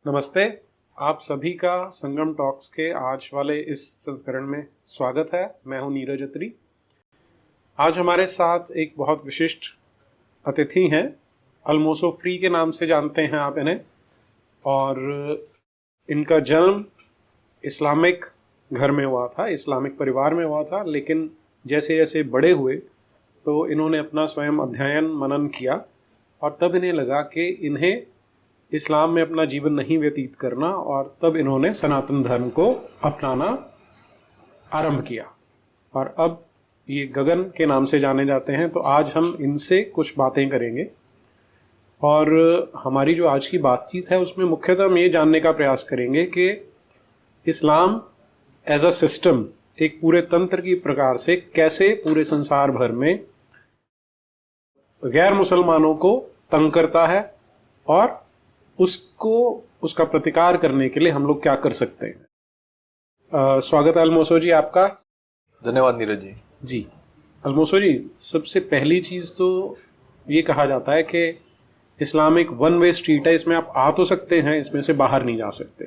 नमस्ते। आप सभी का संगम टॉक्स के आज वाले इस संस्करण में स्वागत है। मैं हूं नीरज अत्री। आज हमारे साथ एक बहुत विशिष्ट अतिथि हैं। अल्मोसो फ्री के नाम से जानते हैं आप इन्हें, और इनका जन्म इस्लामिक घर में हुआ था, इस्लामिक परिवार में हुआ था, लेकिन जैसे जैसे बड़े हुए तो इन्होंने अपना स्वयं अध्ययन मनन किया और तब इन्हें लगा कि इन्हें इस्लाम में अपना जीवन नहीं व्यतीत करना, और तब इन्होंने सनातन धर्म को अपनाना आरंभ किया और अब ये गगन के नाम से जाने जाते हैं। तो आज हम इनसे कुछ बातें करेंगे और हमारी जो आज की बातचीत है उसमें मुख्यतः हम ये जानने का प्रयास करेंगे कि इस्लाम एज अ सिस्टम, एक पूरे तंत्र की प्रकार से कैसे पूरे संसार भर में गैर मुसलमानों को तंग करता है और उसका प्रतिकार करने के लिए हम लोग क्या कर सकते हैं। स्वागत है अल्मोसो जी आपका। धन्यवाद नीरज जी। जी अल्मोसो जी, सबसे पहली चीज तो ये कहा जाता है कि इस्लामिक वन वे स्ट्रीट है, इसमें आप आ तो सकते हैं, इसमें से बाहर नहीं जा सकते।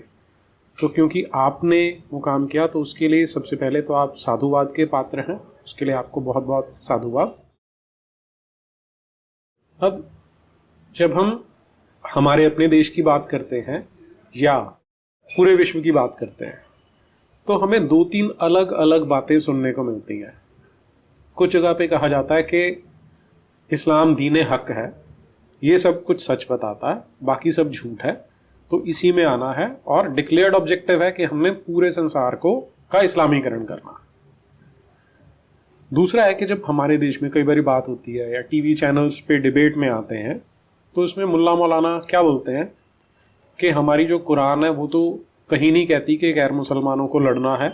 तो क्योंकि आपने वो काम किया तो उसके लिए सबसे पहले तो आप साधुवाद के पात्र हैं, उसके लिए आपको बहुत बहुत साधुवाद। अब जब हम हमारे अपने देश की बात करते हैं या पूरे विश्व की बात करते हैं तो हमें दो तीन अलग अलग बातें सुनने को मिलती हैं। कुछ जगह पे कहा जाता है कि इस्लाम दीन हक है, ये सब कुछ सच बताता है, बाकी सब झूठ है, तो इसी में आना है और डिक्लेयर्ड ऑब्जेक्टिव है कि हमने पूरे संसार का इस्लामीकरण करना। दूसरा है कि जब हमारे देश में कई बार बात होती है या टीवी चैनल्स पे डिबेट में आते हैं तो उसमें मुल्ला मौलाना क्या बोलते हैं कि हमारी जो कुरान है वो तो कहीं नहीं कहती कि गैर मुसलमानों को लड़ना है,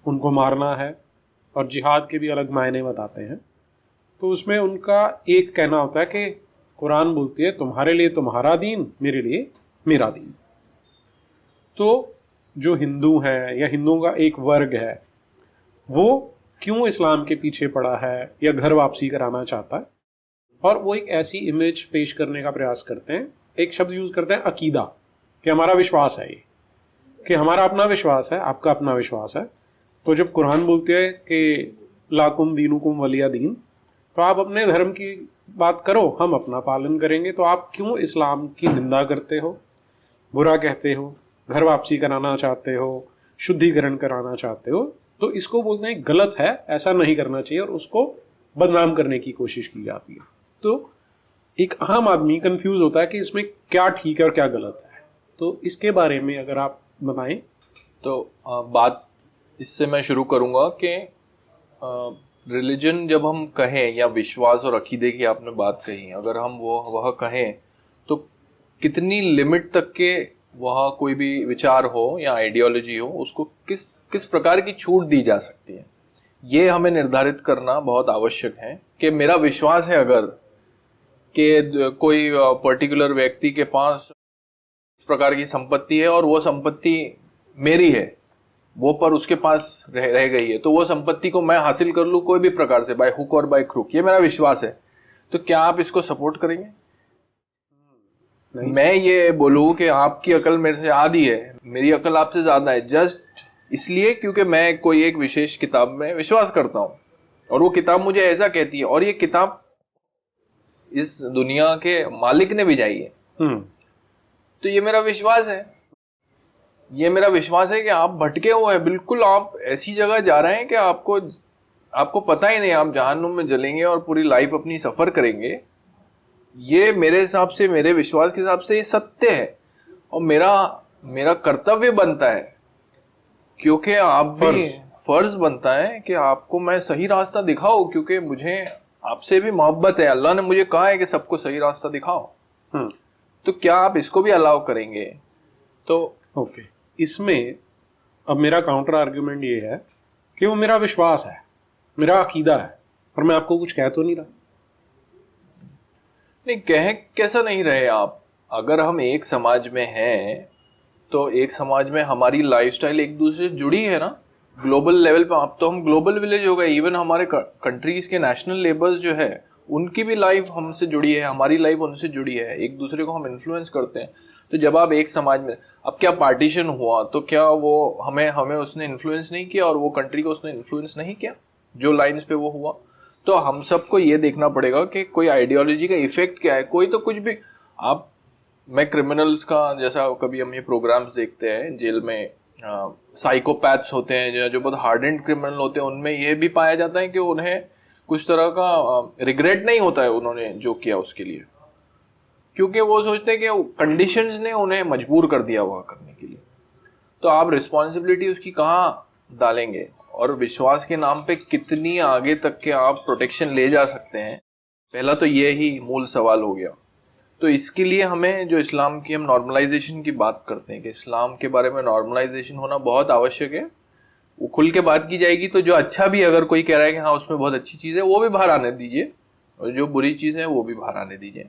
उनको मारना है, और जिहाद के भी अलग मायने बताते हैं। तो उसमें उनका एक कहना होता है कि कुरान बोलती है तुम्हारे लिए तुम्हारा दीन, मेरे लिए मेरा दीन। तो जो हिंदू है या हिंदुओं का एक वर्ग है वो क्यों इस्लाम के पीछे पड़ा है या घर वापसी कराना चाहता है, और वो एक ऐसी इमेज पेश करने का प्रयास करते हैं, एक शब्द यूज करते हैं अकीदा, कि हमारा विश्वास है, ये कि हमारा अपना विश्वास है, आपका अपना विश्वास है। तो जब कुरान बोलती है कि लाकुम दीनुकुम वलिया दीन, तो आप अपने धर्म की बात करो, हम अपना पालन करेंगे। तो आप क्यों इस्लाम की निंदा करते हो, बुरा कहते हो, घर वापसी कराना चाहते हो, शुद्धिकरण कराना चाहते हो? तो इसको बोलते हैं गलत है, ऐसा नहीं करना चाहिए, और उसको बदनाम करने की कोशिश की जाती है। तो एक आम आदमी कंफ्यूज होता है कि इसमें क्या ठीक है और क्या गलत है। तो इसके बारे में अगर आप बताएं। तो बात इससे मैं शुरू करूंगा कि रिलीजन जब हम कहें या विश्वास और अकीदे की आपने बात कही, अगर हम वह कहें तो कितनी लिमिट तक के वह कोई भी विचार हो या आइडियोलॉजी हो उसको किस प्रकार की छूट दी जा सकती है, ये हमें निर्धारित करना बहुत आवश्यक है। कि मेरा विश्वास है अगर कि कोई पर्टिकुलर व्यक्ति के पास इस प्रकार की संपत्ति है और वो संपत्ति मेरी है, वो पर उसके पास रह गई है, तो वो संपत्ति को मैं हासिल कर लूं कोई भी प्रकार से, बाय हुक और बाय क्रुक, ये मेरा विश्वास है। तो क्या आप इसको सपोर्ट करेंगे? मैं ये बोलूं कि आपकी अकल मेरे से आधी है, मेरी अकल आपसे ज्यादा है, जस्ट इसलिए क्योंकि मैं कोई एक विशेष किताब में विश्वास करता हूं और वो किताब मुझे ऐसा कहती है, और ये किताब इस दुनिया के मालिक ने भिजाई है, तो ये मेरा विश्वास है। ये मेरा विश्वास है कि आप भटके हुए हैं, बिल्कुल आप ऐसी जगह जा रहे हैं कि आपको पता ही नहीं, आप जहन्नुम में जलेंगे और पूरी लाइफ अपनी सफर करेंगे। ये मेरे हिसाब से, मेरे विश्वास के हिसाब से ये सत्य है, और मेरा कर्तव्य बनता है, क्योंकि आप भी फर्ज बनता है कि आपको मैं सही रास्ता दिखाऊं, क्योंकि मुझे आपसे भी मोहब्बत है। अल्लाह ने मुझे कहा है कि सबको सही रास्ता दिखाओ। तो क्या आप इसको भी अलाउ करेंगे? तो ओके, इसमें अब मेरा काउंटर आर्ग्यूमेंट ये है कि वो मेरा विश्वास है, मेरा अकीदा है, और मैं आपको कुछ कह तो नहीं रहा। नहीं, कह कैसा नहीं रहे आप? अगर हम एक समाज में हैं तो एक समाज में हमारी लाइफस्टाइल एक दूसरे से जुड़ी है ना, ग्लोबल लेवल पे। अब तो हम ग्लोबल विलेज हो गए, इवन हमारे कंट्रीज के नेशनल लेबर्स जो है उनकी भी लाइफ हमसे जुड़ी है, हमारी लाइफ उनसे जुड़ी है, एक दूसरे को हम इन्फ्लुएंस करते हैं। तो जब आप एक समाज में, अब क्या पार्टीशन हुआ तो क्या वो हमें हमें उसने इन्फ्लुएंस नहीं किया और वो कंट्री को उसने इन्फ्लुएंस नहीं किया जो लाइंस पे वो हुआ? तो हम सबको ये देखना पड़ेगा कि कोई आइडियोलॉजी का इफेक्ट क्या है। कोई तो कुछ भी, आप, मैं क्रिमिनल्स का, जैसा कभी हम ये प्रोग्राम्स देखते हैं जेल में, साइकोपैथ्स होते हैं जो बहुत हार्डेंड क्रिमिनल होते हैं, उनमें ये भी पाया जाता है कि उन्हें कुछ तरह का रिग्रेट नहीं होता है उन्होंने जो किया उसके लिए, क्योंकि वो सोचते हैं कि कंडीशंस ने उन्हें मजबूर कर दिया हुआ करने के लिए। तो आप रिस्पॉन्सिबिलिटी उसकी कहाँ डालेंगे, और विश्वास के नाम पे कितनी आगे तक के आप प्रोटेक्शन ले जा सकते हैं? पहला तो ये ही मूल सवाल हो गया। तो इसके लिए हमें, जो इस्लाम की हम नॉर्मलाइजेशन की बात करते हैं कि इस्लाम के बारे में नॉर्मलाइजेशन होना बहुत आवश्यक है, वो खुल के बात की जाएगी तो जो अच्छा भी अगर कोई कह रहा है कि हाँ उसमें बहुत अच्छी चीज़ है, वो भी बाहर आने दीजिए, और जो बुरी चीज़ है वो भी बाहर आने दीजिए।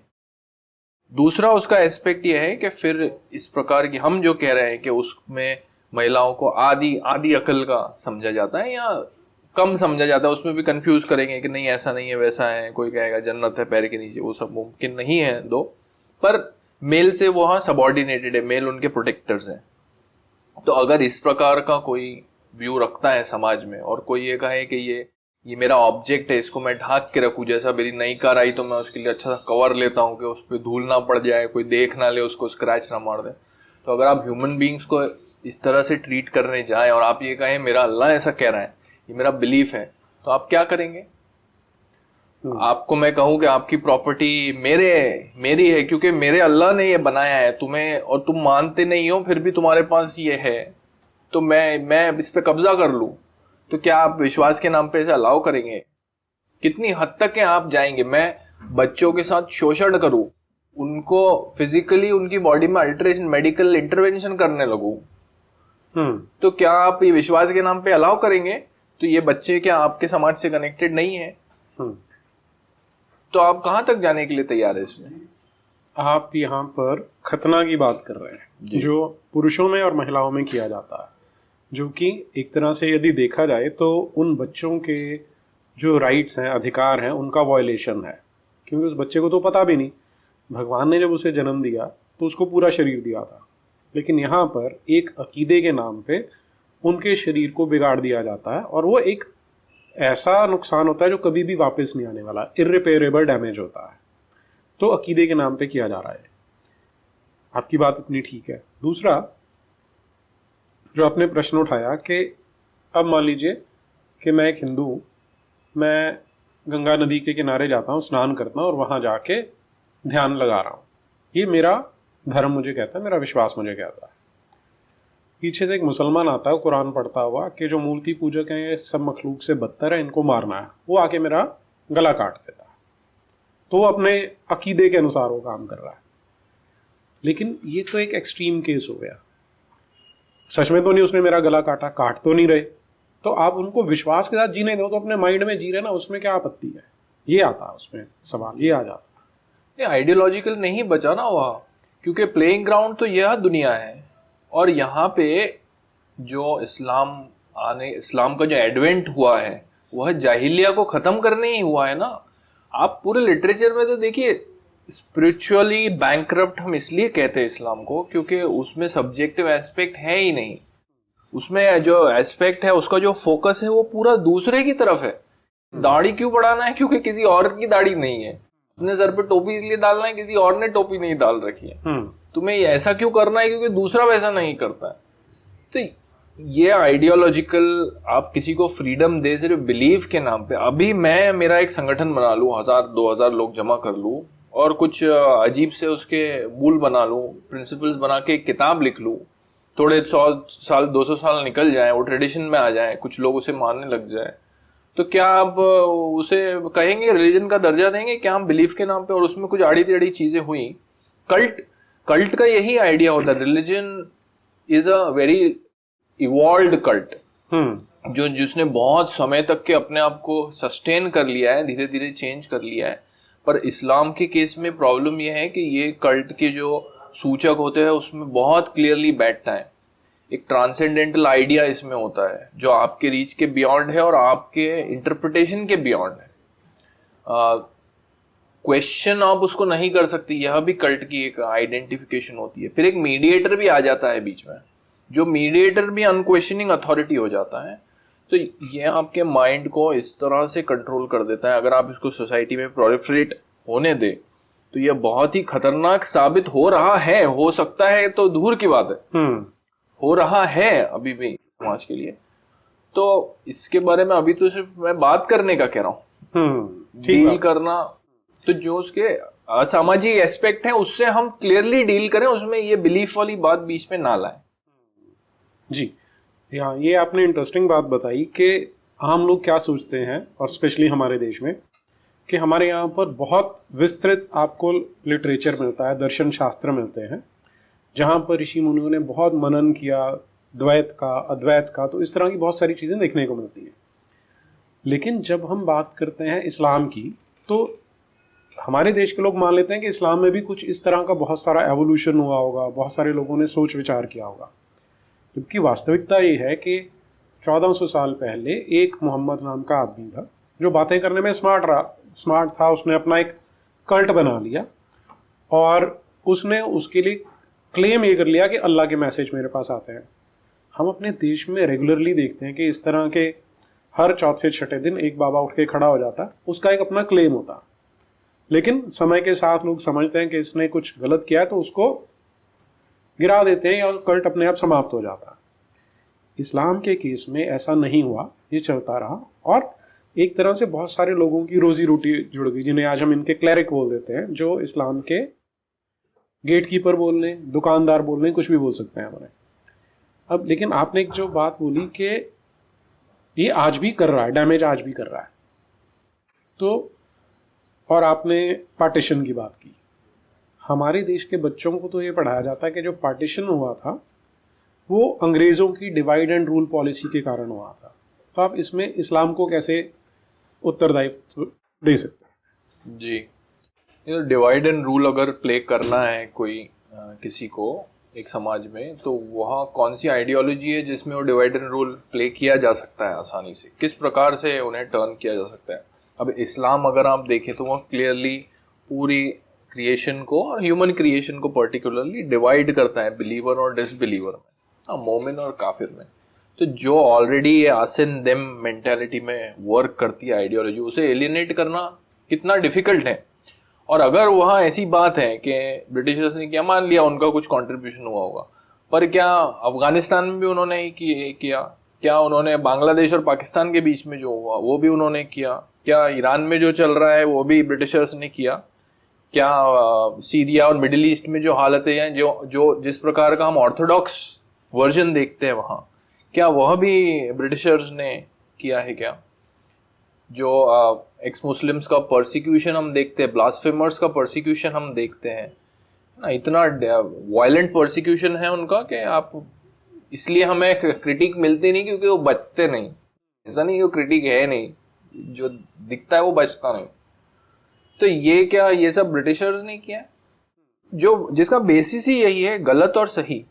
दूसरा उसका एस्पेक्ट ये है कि फिर इस प्रकार की हम जो कह रहे हैं कि उसमें महिलाओं को आधी आधी अकल का समझा जाता है या कम समझा जाता है, उसमें भी कंफ्यूज करेंगे कि नहीं ऐसा नहीं है वैसा है, कोई कहेगा जन्नत है पैर के नीचे, वो सब मुमकिन नहीं है दो, पर मेल से वो हाँ सबॉर्डिनेटेड है, मेल उनके प्रोटेक्टर्स हैं। तो अगर इस प्रकार का कोई व्यू रखता है समाज में और कोई ये कहे कि ये मेरा ऑब्जेक्ट है, इसको मैं ढाक के रखूं, जैसा मेरी नई कार आई तो मैं उसके लिए अच्छा सा कवर लेता हूं कि उस पर धूल ना पड़ जाए, कोई देख ना ले उसको, स्क्रैच ना मार दे। तो अगर आप ह्यूमन बींग्स को इस तरह से ट्रीट करने जाएं और आप ये कहें मेरा अल्लाह ऐसा कह रहा है, ये मेरा बिलीफ है, तो आप क्या करेंगे? आपको मैं कहूं कि आपकी प्रॉपर्टी मेरी है क्योंकि मेरे अल्लाह ने ये बनाया है तुम्हें, और तुम मानते नहीं हो फिर भी तुम्हारे पास ये है, तो मैं इस पे कब्जा कर लूं, तो क्या आप विश्वास के नाम पे इसे अलाउ करेंगे? कितनी हद तक है आप जाएंगे? मैं बच्चों के साथ शोषण करूं, उनको फिजिकली उनकी बॉडी में अल्टरेशन, मेडिकल इंटरवेंशन करने लगूं, तो क्या आप ये विश्वास के नाम पे अलाउ करेंगे? तो ये बच्चे क्या आपके समाज से कनेक्टेड नहीं है? तो आप कहां तक जाने के लिए तैयार है इसमें? आप यहाँ पर खतना की बात कर रहे हैं जो पुरुषों में और महिलाओं में किया जाता है, जो कि एक तरह से यदि देखा जाए तो उन बच्चों के जो राइट्स हैं, अधिकार हैं, उनका वायलेशन है, क्योंकि उस बच्चे को तो पता भी नहीं, भगवान ने जब उसे जन्म दिया तो उसको पूरा शरीर दिया था, लेकिन यहाँ पर एक अकीदे के नाम पे उनके शरीर को बिगाड़ दिया जाता है, और वो एक ऐसा नुकसान होता है जो कभी भी वापस नहीं आने वाला, इर्रिपेरेबल डैमेज होता है। तो अकीदे के नाम पे किया जा रहा है। आपकी बात इतनी ठीक है। दूसरा जो आपने प्रश्न उठाया कि अब मान लीजिए कि मैं एक हिंदू हूँ, मैं गंगा नदी के किनारे जाता हूँ, स्नान करता हूँ और वहाँ जाके ध्यान लगा रहा हूँ, ये मेरा धर्म मुझे कहता है, मेरा विश्वास मुझे कहता है। पीछे से एक मुसलमान आता है कुरान पढ़ता हुआ कि जो मूर्ति पूजक हैं ये सब मखलूक से बदतर है, इनको मारना है, वो आके मेरा गला काट देता है, तो वो अपने अकीदे के अनुसार वो काम कर रहा है। लेकिन ये तो एक एक्सट्रीम केस हो गया, सच में तो नहीं उसने मेरा गला काटा, काट तो नहीं रहे, तो आप उनको विश्वास के साथ जीने दो, तो अपने माइंड में जी रहे ना, उसमें क्या आपत्ति है? ये आता है उसमें सवाल, ये आ जाता है। आइडियोलॉजिकल नहीं बचा ना वह, क्योंकि प्लेइंग ग्राउंड तो यह दुनिया है, और यहाँ पे जो इस्लाम का जो एडवेंट हुआ है वह जाहिलिया को खत्म करने ही हुआ है ना। आप पूरे लिटरेचर में तो देखिए, स्पिरिचुअली बैंकरप्ट हम इसलिए कहते हैं इस्लाम को क्योंकि उसमें सब्जेक्टिव एस्पेक्ट है ही नहीं, उसमें जो एस्पेक्ट है उसका जो फोकस है वो पूरा दूसरे की तरफ है। दाढ़ी क्यों बढ़ाना है? क्योंकि किसी और की दाढ़ी नहीं है। अपने सर पे टोपी इसलिए डालना है, किसी और ने टोपी नहीं डाल रखी है। तुम्हें ऐसा क्यों करना है? क्योंकि दूसरा वैसा नहीं करता है। तो ये आइडियोलॉजिकल, आप किसी को फ्रीडम दे सिर्फ बिलीफ के नाम पे। अभी मैं मेरा एक संगठन बना लूं, 1000-2000 लोग जमा कर लूं और कुछ अजीब से उसके मूल बना लूं, प्रिंसिपल्स बना के एक किताब लिख लूं, थोड़े 100 साल 200 साल निकल जाए, वो ट्रेडिशन में आ जाए, कुछ लोग उसे मानने लग जाए, तो क्या आप उसे कहेंगे, रिलीजन का दर्जा देंगे क्या हम बिलीफ के नाम पे? और उसमें कुछ आड़ी टेढ़ी चीजें हुई। कल्ट का यही आइडिया होता है। Religion is a very evolved cult, जिसने बहुत समय तक के अपने आप को सस्टेन कर लिया है, धीरे धीरे चेंज कर लिया है। पर इस्लाम के केस में प्रॉब्लम यह है कि ये कल्ट के जो सूचक होते हैं उसमें बहुत क्लियरली बैठता है। एक ट्रांसेंडेंटल आइडिया इसमें होता है जो आपके रीच के बियॉन्ड है और आपके इंटरप्रिटेशन के बियॉन्ड है। क्वेश्चन आप उसको नहीं कर सकते, यह भी कल्ट की एक आइडेंटिफिकेशन होती है। फिर एक मीडिएटर भी आ जाता है बीच में, जो मीडिएटर भी अनक्वेश्चनिंग अथॉरिटी हो जाता है। तो ये आपके माइंड को इस तरह से कंट्रोल कर देता है, अगर आप इसको सोसाइटी में प्रोलिफरेट होने दे तो ये बहुत ही खतरनाक साबित हो रहा है। हो सकता है तो दूर की बात है, हो रहा है अभी भी समाज के लिए। तो इसके बारे में अभी तो सिर्फ मैं बात करने का कह रहा हूँ, डील करना। तो जो उसके असामाजिक एस्पेक्ट है उससे हम क्लियरली डील करें, उसमें ये बिलीफ वाली बात बीच में ना लाएं। जी हाँ, ये आपने इंटरेस्टिंग बात बताई कि आम लोग क्या सोचते हैं, और स्पेशली हमारे देश में, कि हमारे यहाँ पर बहुत विस्तृत आपको लिटरेचर मिलता है, दर्शन शास्त्र मिलते हैं, जहाँ पर ऋषि मुनियों ने बहुत मनन किया द्वैत का, अद्वैत का, तो इस तरह की बहुत सारी चीज़ें देखने को मिलती हैं। लेकिन जब हम बात करते हैं इस्लाम की, तो हमारे देश के लोग मान लेते हैं कि इस्लाम में भी कुछ इस तरह का बहुत सारा एवोल्यूशन हुआ होगा, बहुत सारे लोगों ने सोच विचार किया होगा। जबकि वास्तविकता ये है कि 1400 साल पहले एक मोहम्मद नाम का आदमी था जो बातें करने में स्मार्ट था। उसने अपना एक कल्ट बना लिया और उसने उसके लिए क्लेम ये कर लिया कि अल्लाह के मैसेज मेरे पास आते हैं। हम अपने देश में रेगुलरली देखते हैं कि इस तरह के हर चौथे छठे दिन एक बाबा उठ के खड़ा हो जाता, उसका एक अपना क्लेम होता। लेकिन समय के साथ लोग समझते हैं कि इसने कुछ गलत किया है तो उसको गिरा देते हैं और कल्ट अपने आप समाप्त हो जाता है। इस्लाम के केस में ऐसा नहीं हुआ, ये चलता रहा और एक तरह से बहुत सारे लोगों की रोजी रोटी जुड़ गई, जिन्हें आज हम इनके क्लैरिक बोल देते हैं, जो इस्लाम के गेट कीपर बोल लें, दुकानदार बोल लें, कुछ भी बोल सकते हैं हमारे। अब लेकिन आपने एक जो बात बोली कि ये आज भी कर रहा है, डैमेज आज भी कर रहा है, तो और आपने पार्टीशन की बात की। हमारे देश के बच्चों को तो ये पढ़ाया जाता है कि जो पार्टीशन हुआ था वो अंग्रेज़ों की डिवाइड एंड रूल पॉलिसी के कारण हुआ था। तो आप इसमें इस्लाम को कैसे उत्तरदायित्व दे सकते हैं? जी, डिवाइड एंड रूल अगर प्ले करना है कोई किसी को एक समाज में, तो वहाँ कौन सी आइडियोलॉजी है जिसमें वो डिवाइड एंड रूल प्ले किया जा सकता है आसानी से, किस प्रकार से उन्हें टर्न किया जा सकता है। अब इस्लाम अगर आप देखें तो वह क्लियरली पूरी क्रिएशन को और ह्यूमन क्रिएशन को पर्टिकुलरली डिवाइड करता है बिलीवर और डिसबिलीवर में, हाँ, मोमिन और काफिर में। तो जो ऑलरेडी ये आसिन देम मेंटालिटी में वर्क करती है आइडियोलॉजी, उसे एलिनेट करना कितना डिफिकल्ट है। और अगर वहाँ ऐसी बात है कि ब्रिटिशर्स ने क्या मान लिया उनका कुछ कंट्रीब्यूशन हुआ होगा, पर क्या अफगानिस्तान में भी उन्होंने ही किया? क्या उन्होंने बांग्लादेश और पाकिस्तान के बीच में जो हुआ वो भी उन्होंने किया? क्या ईरान में जो चल रहा है वो भी ब्रिटिशर्स ने किया? क्या सीरिया और मिडिल ईस्ट में जो हालतें हैं, जो जिस प्रकार का हम ऑर्थोडॉक्स वर्जन देखते हैं वहाँ, क्या वह भी ब्रिटिशर्स ने किया है क्या? जो एक्स मुस्लिम्स का परसिक्यूशन हम देखते हैं, ब्लास्फेमर्स का परसिक्यूशन हम देखते हैं ना, इतना वायलेंट परसिक्यूशन है उनका कि आप, इसलिए हमें क्रिटिक मिलती नहीं क्योंकि वो बचते नहीं। ऐसा नहीं वो क्रिटिक है नहीं, जो दिखता है वो बचता नहीं। तो ये क्या ये सब ब्रिटिशर्स ने किया, जो जिसका बेसिस ही यही है गलत और सही।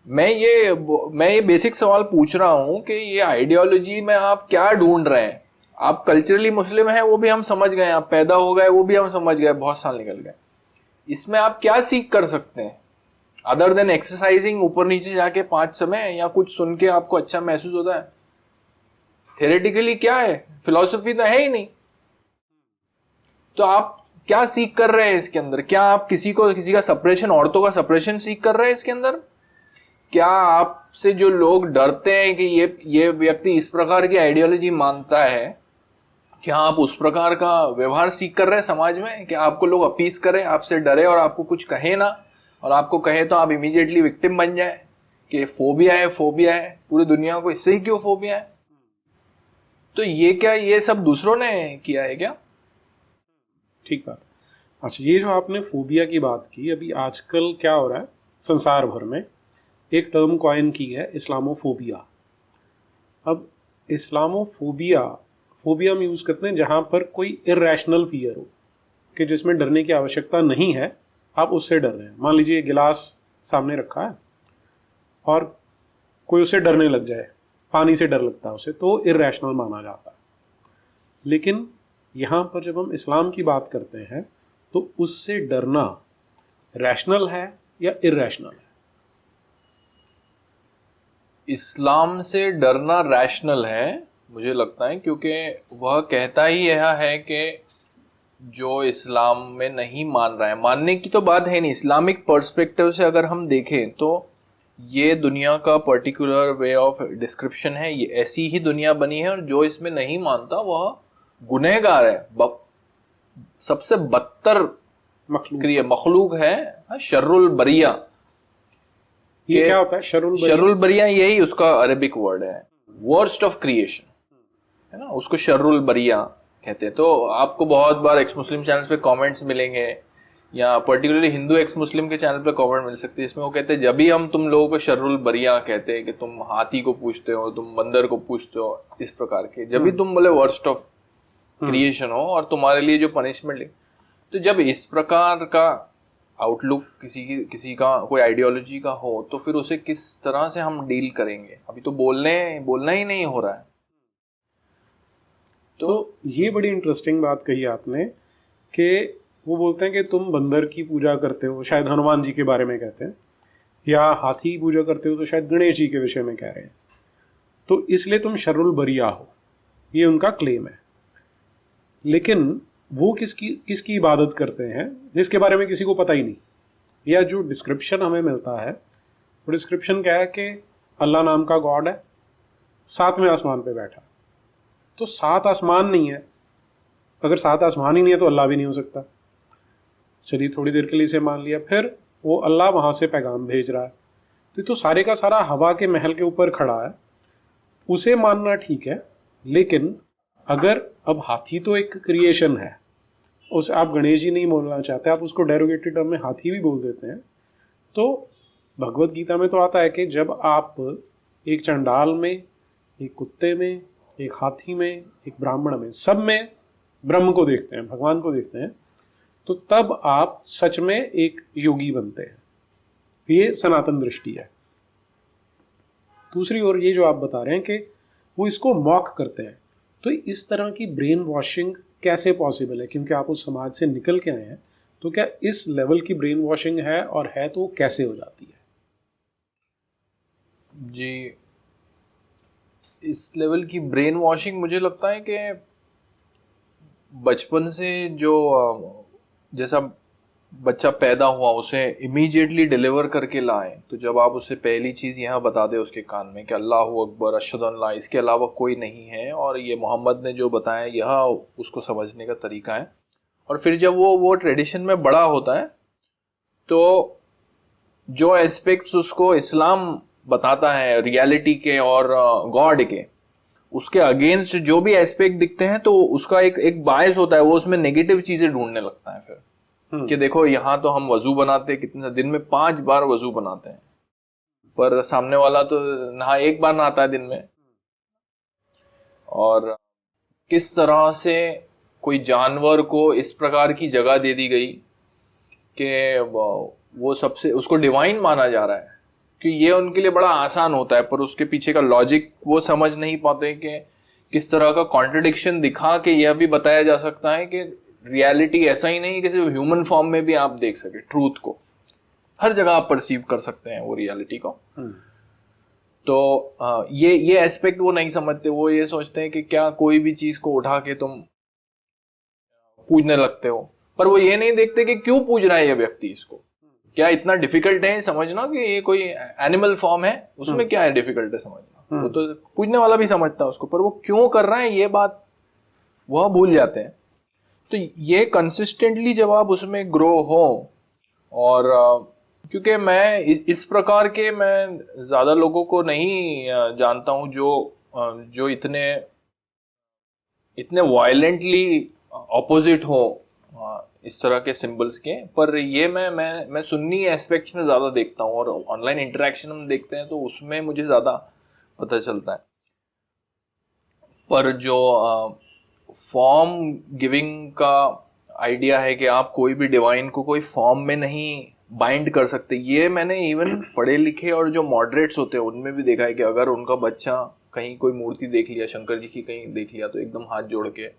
मैं ये बेसिक सवाल पूछ रहा हूं कि ये आइडियोलॉजी में आप क्या ढूंढ रहे हैं? आप कल्चरली मुस्लिम हैं वो भी हम समझ गए, आप पैदा हो गए वो भी हम समझ गए, बहुत साल निकल गए। इसमें आप क्या सीख कर सकते हैं अदर देन एक्सरसाइजिंग, ऊपर नीचे जाके 5 समय, या कुछ सुन के आपको अच्छा महसूस होता है? थ्योरेटिकली क्या है? फिलॉसफी तो है ही नहीं। तो आप क्या सीख कर रहे हैं इसके अंदर? क्या आप किसी का सप्रेशन, औरतों का सप्रेशन सीख कर रहे हैं इसके अंदर? क्या आपसे जो लोग डरते हैं कि ये व्यक्ति इस प्रकार की आइडियोलॉजी मानता है, क्या आप उस प्रकार का व्यवहार सीख कर रहे हैं समाज में कि आपको लोग अपीस करें, आपसे डरे और आपको कुछ कहे ना, और आपको कहे तो आप इमीडिएटली विक्टिम बन जाए कि फोबिया है पूरी दुनिया को, इससे ही क्यों फोबिया है? तो ये क्या ये सब दूसरों ने किया है क्या? ठीक बात। अच्छा, ये जो आपने फोबिया की बात की, अभी आजकल क्या हो रहा है संसार भर में, एक टर्म कॉइन की है इस्लामोफोबिया। अब इस्लामोफोबिया हम यूज़ करते हैं जहाँ पर कोई इर्रेशनल फियर हो, कि जिसमें डरने की आवश्यकता नहीं है, आप उससे डर रहे हैं। मान लीजिए गिलास सामने रखा है और कोई उसे डरने लग जाए, पानी से डर लगता है उसे, तो इर्रेशनल माना जाता है। लेकिन यहाँ पर जब हम इस्लाम की बात करते हैं तो उससे डरना रैशनल है या इरैशनल है? इस्लाम से डरना रैशनल है मुझे लगता है, क्योंकि वह कहता ही यह है कि जो इस्लाम में नहीं मान रहा है, मानने की तो बात है नहीं, इस्लामिक पर्सपेक्टिव से अगर हम देखें तो ये दुनिया का पर्टिकुलर वे ऑफ डिस्क्रिप्शन है, ये ऐसी ही दुनिया बनी है, और जो इसमें नहीं मानता वह गुनहगार है, सबसे बदतर मखलूक है, शर्रुल बरिया। ये क्या होता है शर्रुल बरिया? शर्रुल बरिया यही उसका अरेबिक वर्ड है, वर्स्ट ऑफ क्रिएशन, है ना, उसको शर्रुल बरिया कहते हैं। तो आपको बहुत बार एक्स मुस्लिम चैनल्स पे कमेंट्स मिलेंगे, या पर्टिकुलरली हिंदू एक्स मुस्लिम के चैनल पे कमेंट मिल सकती है, इसमें वो कहते हैं जब भी हम तुम लोगों को शर्रुल बरिया कहते हैं कि तुम हाथी को पूछते हो, तुम बंदर को पूछते हो, इस प्रकार के, जब भी तुम बोले वर्स्ट ऑफ क्रिएशन हो और तुम्हारे लिए जो पनिशमेंट, तो जब इस प्रकार का आउटलुक किसी का कोई आइडियोलॉजी का हो तो फिर उसे किस तरह से हम डील करेंगे? अभी तो बोलना ही नहीं हो रहा है। तो ये बड़ी इंटरेस्टिंग बात कही आपने कि वो बोलते हैं कि तुम बंदर की पूजा करते हो, शायद हनुमान जी के बारे में कहते हैं, या हाथी की पूजा करते हो तो शायद गणेश जी के विषय में कह रहे हैं, तो इसलिए तुम शर्रुल बरिया हो, ये उनका क्लेम है। लेकिन वो किसकी इबादत करते हैं जिसके बारे में किसी को पता ही नहीं, या जो डिस्क्रिप्शन हमें मिलता है वो डिस्क्रिप्शन क्या है कि अल्लाह नाम का गॉड है, 7वें आसमान पे बैठा। तो 7 आसमान नहीं है, अगर 7 आसमान ही नहीं है तो अल्लाह भी नहीं हो सकता। चलिए थोड़ी देर के लिए इसे मान लिया, फिर वो अल्लाह वहां से पैगाम भेज रहा है, तो सारे का सारा हवा के महल के ऊपर खड़ा है, उसे मानना ठीक है। लेकिन अगर अब हाथी तो एक क्रिएशन है, उस आप गणेश जी नहीं बोलना चाहते, आप उसको डेरोगेटेड टर्म में हाथी भी बोल देते हैं, तो भगवत गीता में तो आता है कि जब आप एक चंडाल में, एक कुत्ते में, एक हाथी में, एक ब्राह्मण में, सब में ब्रह्म को देखते हैं, भगवान को देखते हैं, तो तब आप सच में एक योगी बनते हैं। ये सनातन दृष्टि है। दूसरी ओर ये जो आप बता रहे हैं कि वो इसको मॉक करते हैं, तो इस तरह की ब्रेन वॉशिंग कैसे पॉसिबल है? क्योंकि आप उस समाज से निकल के आए हैं, तो क्या इस लेवल की ब्रेन वॉशिंग है, और है तो कैसे हो जाती है? जी, इस लेवल की ब्रेन वॉशिंग मुझे लगता है कि बचपन से जो जैसा बच्चा पैदा हुआ उसे इमीडिएटली डिलीवर करके लाएं, तो जब आप उसे पहली चीज़ यहाँ बता दें उसके कान में कि अल्लाह अकबर, अशहदु अन ला, इसके अलावा कोई नहीं है, और ये मोहम्मद ने जो बताया यह उसको समझने का तरीका है। और फिर जब वो ट्रेडिशन में बड़ा होता है तो जो एस्पेक्ट्स उसको इस्लाम बताता है रियलिटी के और गॉड के, उसके अगेंस्ट जो भी एस्पेक्ट दिखते हैं तो उसका एक बायस होता है, वो उसमें नेगेटिव चीजें ढूंढने लगता है फिर कि देखो यहाँ तो हम वजू बनाते, कितने दिन में 5 बार वजू बनाते हैं, पर सामने वाला तो नहा 1 बार नहाता है दिन में। और किस तरह से कोई जानवर को इस प्रकार की जगह दे दी गई कि वो सबसे उसको डिवाइन माना जा रहा है, कि ये उनके लिए बड़ा आसान होता है, पर उसके पीछे का लॉजिक वो समझ नहीं पाते कि किस तरह का कॉन्ट्रडिक्शन दिखा के यह भी बताया जा सकता है कि रियलिटी ऐसा ही नहीं कि सिर्फ ह्यूमन फॉर्म में भी आप देख सके, ट्रूथ को हर जगह आप परसीव कर सकते हैं वो रियलिटी को। तो ये एस्पेक्ट वो नहीं समझते, वो ये सोचते हैं कि क्या कोई भी चीज को उठा के तुम पूजने लगते हो, पर वो ये नहीं देखते कि क्यों पूज रहा है ये व्यक्ति इसको, क्या इतना डिफिकल्ट है समझना कि ये कोई एनिमल फॉर्म है, उसमें क्या है डिफिकल्ट है समझना। वो तो पूजने वाला भी समझता है उसको, पर वो क्यों कर रहा है ये बात वह भूल जाते हैं। तो ये कंसिस्टेंटली जब आप उसमें ग्रो हो, और क्योंकि मैं इस प्रकार के मैं ज्यादा लोगों को नहीं जानता हूं जो इतने वायलेंटली ऑपोजिट हो इस तरह के सिंबल्स के, पर ये मैं सुन्नी एस्पेक्ट्स में ज्यादा देखता हूँ, और ऑनलाइन इंटरेक्शन हम देखते हैं तो उसमें मुझे ज्यादा पता चलता है। पर जो फॉर्म गिविंग का आइडिया है कि आप कोई भी डिवाइन को कोई फॉर्म में नहीं बाइंड कर सकते, ये मैंने इवन पढ़े लिखे और जो मॉडरेट्स होते हैं उनमें भी देखा है कि अगर उनका बच्चा कहीं कोई मूर्ति देख लिया, शंकर जी की कहीं देख लिया, तो एकदम हाथ जोड़ के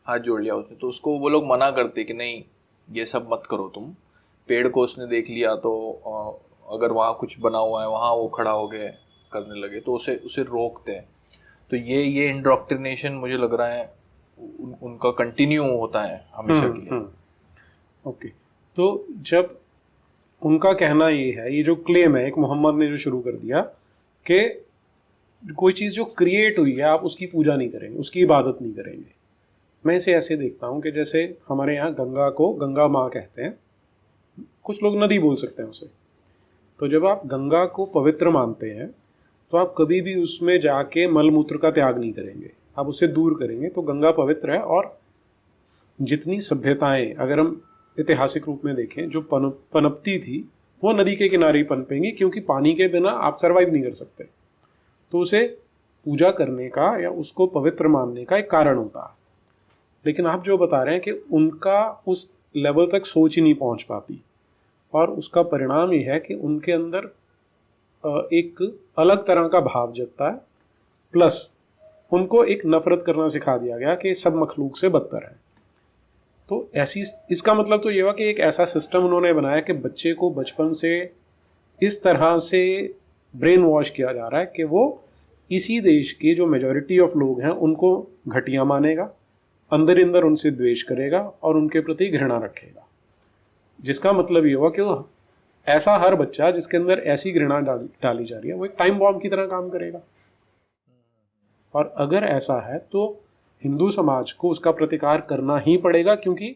हाथ जोड़ लिया उसने, तो उसको वो लोग मना करते कि नहीं ये सब मत करो तुम। पेड़ को उसने देख लिया तो अगर वहाँ कुछ बना हुआ है वहाँ वो खड़ा हो गए करने लगे, तो उसे उसे रोकते हैं। तो ये इंडोक्ट्रिनेशन मुझे लग रहा है उनका कंटिन्यू होता है हमेशा के लिए। ओके, तो जब उनका कहना ये है, ये जो क्लेम है एक मोहम्मद ने जो शुरू कर दिया कि कोई चीज़ जो क्रिएट हुई है आप उसकी पूजा नहीं करेंगे, उसकी इबादत नहीं करेंगे। मैं इसे ऐसे देखता हूँ कि जैसे हमारे यहाँ गंगा को गंगा माँ कहते हैं, कुछ लोग नदी बोल सकते हैं उसे। तो जब आप गंगा को पवित्र मानते हैं तो आप कभी भी उसमें जाके मल मूत्र का त्याग नहीं करेंगे, आप उससे दूर करेंगे। तो गंगा पवित्र है, और जितनी सभ्यताएं अगर हम ऐतिहासिक रूप में देखें जो पनपती थी वो नदी के किनारे ही पनपेंगी, क्योंकि पानी के बिना आप सरवाइव नहीं कर सकते। तो उसे पूजा करने का या उसको पवित्र मानने का एक कारण होता है। लेकिन आप जो बता रहे हैं कि उनका उस लेवल तक सोच ही नहीं पहुंच पाती, और उसका परिणाम ये है कि उनके अंदर एक अलग तरह का भाव जगता है, प्लस उनको एक नफरत करना सिखा दिया गया कि सब मखलूक से बदतर है। तो ऐसी, इसका मतलब तो ये हुआ कि एक ऐसा सिस्टम उन्होंने बनाया कि बच्चे को बचपन से इस तरह से ब्रेन वॉश किया जा रहा है कि वो इसी देश के जो मेजॉरिटी ऑफ लोग हैं उनको घटिया मानेगा, अंदर अंदर उनसे द्वेष करेगा और उनके प्रति घृणा रखेगा। जिसका मतलब ये हुआ कि वो ऐसा हर बच्चा जिसके अंदर ऐसी घृणा डाली जा रही है वो एक टाइम बॉम्ब की तरह काम करेगा। और अगर ऐसा है तो हिंदू समाज को उसका प्रतिकार करना ही पड़ेगा, क्योंकि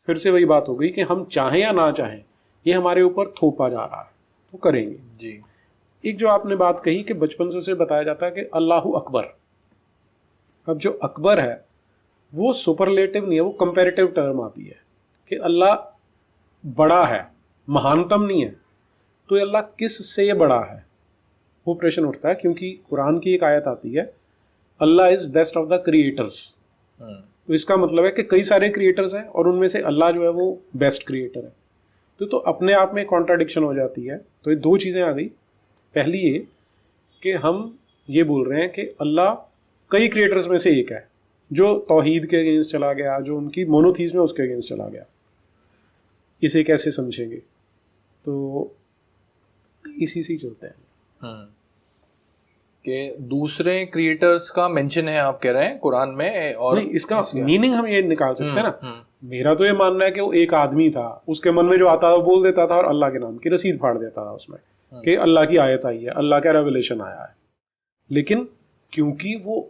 फिर से वही बात हो गई कि हम चाहें या ना चाहें ये हमारे ऊपर थोपा जा रहा है, तो करेंगे जी। एक जो आपने बात कही कि बचपन से उसे बताया जाता है कि अल्लाहु अकबर। अब जो अकबर है वो सुपरलेटिव नहीं है, वो कंपैरेटिव टर्म आती है कि अल्लाह बड़ा है, महानतम नहीं है। तो अल्लाह किस से बड़ा है, वो प्रश्न उठता है, क्योंकि कुरान की एक आयत आती है Allah is best of the creators. तो इसका मतलब है कि कई सारे क्रिएटर्स हैं और उनमें से अल्लाह जो है वो बेस्ट क्रिएटर है। तो अपने आप में कॉन्ट्राडिक्शन हो जाती है। तो ये दो चीज़ें आ गई। पहली ये कि हम ये बोल रहे हैं कि अल्लाह कई क्रिएटर्स में से एक है जो तौहीद के अगेंस्ट चला गया, जो उनकी मोनोथीज़म है उसके अगेंस्ट चला गया। इसे कैसे समझेंगे? तो इसी से चलते हैं कि दूसरे क्रिएटर्स का मेंशन है आप कह रहे हैं कुरान में, और नहीं, इसका मीनिंग हम ये निकाल सकते हैं ना। मेरा तो ये मानना है कि वो एक आदमी था, उसके मन में जो आता था वो बोल देता था और अल्लाह के नाम की रसीद फाड़ देता था उसमें कि अल्लाह की आयत आई है, अल्लाह का रेवलेशन आया है। लेकिन क्योंकि वो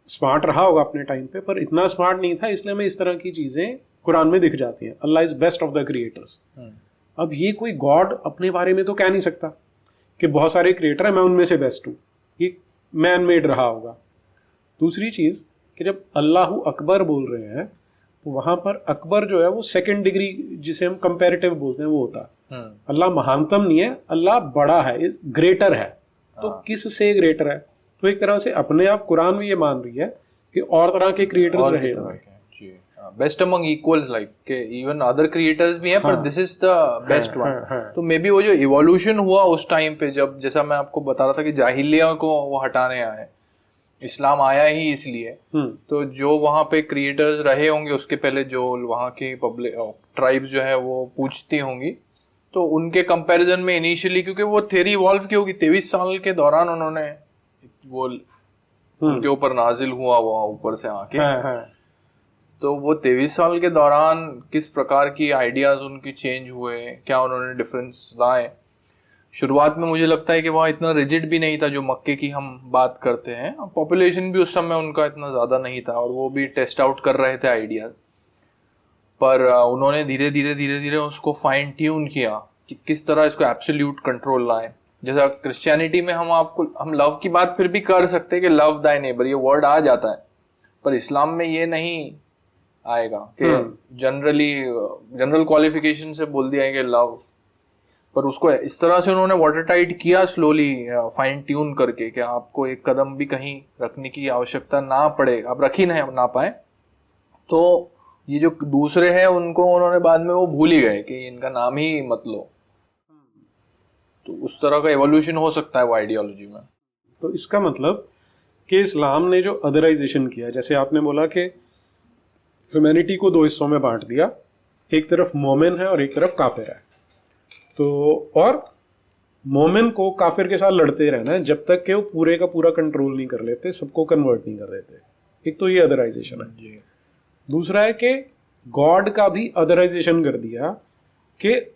स्मार्ट रहा होगा अपने टाइम पे, पर इतना स्मार्ट नहीं था, इसलिए हमें इस तरह की चीजें कुरान में दिख जाती हैं। Allah is best of the creators. अब ये कोई गॉड अपने बारे में तो कह नहीं सकता कि बहुत सारे क्रिएटर है मैं उनमें से बेस्ट हूँ, ये मैन मेड रहा होगा। दूसरी चीज कि जब अल्लाहु अकबर बोल रहे हैं तो वहां पर अकबर जो है वो सेकंड डिग्री जिसे हम कंपैरेटिव बोलते हैं वो होता है। अल्लाह महानतम नहीं है, अल्लाह बड़ा है, ग्रेटर है। तो किस से ग्रेटर है? तो एक तरह से अपने आप कुरान भी ये मान रही है कि और तरह के क्रिएटर्स रहे हैं, best among equals, like even other creators भी हैं, पर this is the best one. तो मे बी वो जो इवोल्यूशन हुआ उस टाइम पे, जब जैसा मैं आपको बता रहा था कि जाहिलिया को वो हटाने आए, इस्लाम आया ही इसलिए। तो जो वहाँ पे क्रिएटर्स रहे होंगे उसके पहले, जो वहाँ की पब्लिक ट्राइब्स जो है वो पूछती होंगी, तो उनके कंपैरिजन में इनिशियली, क्योंकि वो थ्योरी इवॉल्व की होगी 23 साल के दौरान, उन्होंने वो उनके ऊपर नाजिल हुआ वो ऊपर से आके। तो वो 23 साल के दौरान किस प्रकार की आइडियाज उनकी चेंज हुए, क्या उन्होंने डिफरेंस लाए। शुरुआत में मुझे लगता है कि वहाँ इतना रिजिड भी नहीं था जो मक्के की हम बात करते हैं, पॉपुलेशन भी उस समय उनका इतना ज़्यादा नहीं था, और वो भी टेस्ट आउट कर रहे थे आइडियाज। पर उन्होंने धीरे धीरे उसको फाइन ट्यून किया कि किस तरह इसको एब्सोल्यूट कंट्रोल लाए। जैसा क्रिश्चियनिटी में हम लव की बात फिर भी कर सकते हैं कि लव दाई नेबर, ये वर्ड आ जाता है, पर इस्लाम में ये नहीं आएगा कि जनरल क्वालिफिकेशन से बोल दिया है कि लव। पर उसको इस तरह से उन्होंने वाटर टाइट किया, स्लोली फाइन ट्यून करके, कि आपको एक कदम भी कहीं रखने की आवश्यकता ना पड़े, आप रख ही ना पाए। तो ये जो दूसरे हैं उनको उन्होंने बाद में वो भूल ही गए कि इनका नाम ही मत लो। तो उस तरह का एवोल्यूशन हो सकता है वो आइडियोलॉजी में। तो इसका मतलब कि इस्लाम ने जो अदराइजेशन किया, जैसे आपने बोला कि ह्यूमैनिटी को दो हिस्सों में बांट दिया, एक तरफ मोमिन है और एक तरफ काफिर है। तो और मोमिन को काफिर के साथ लड़ते रहना है जब तक कि वो पूरे का पूरा कंट्रोल नहीं कर लेते, सबको कन्वर्ट नहीं कर देते। एक तो ये अदराइजेशन है। दूसरा है कि गॉड का भी अदराइजेशन कर दिया, कि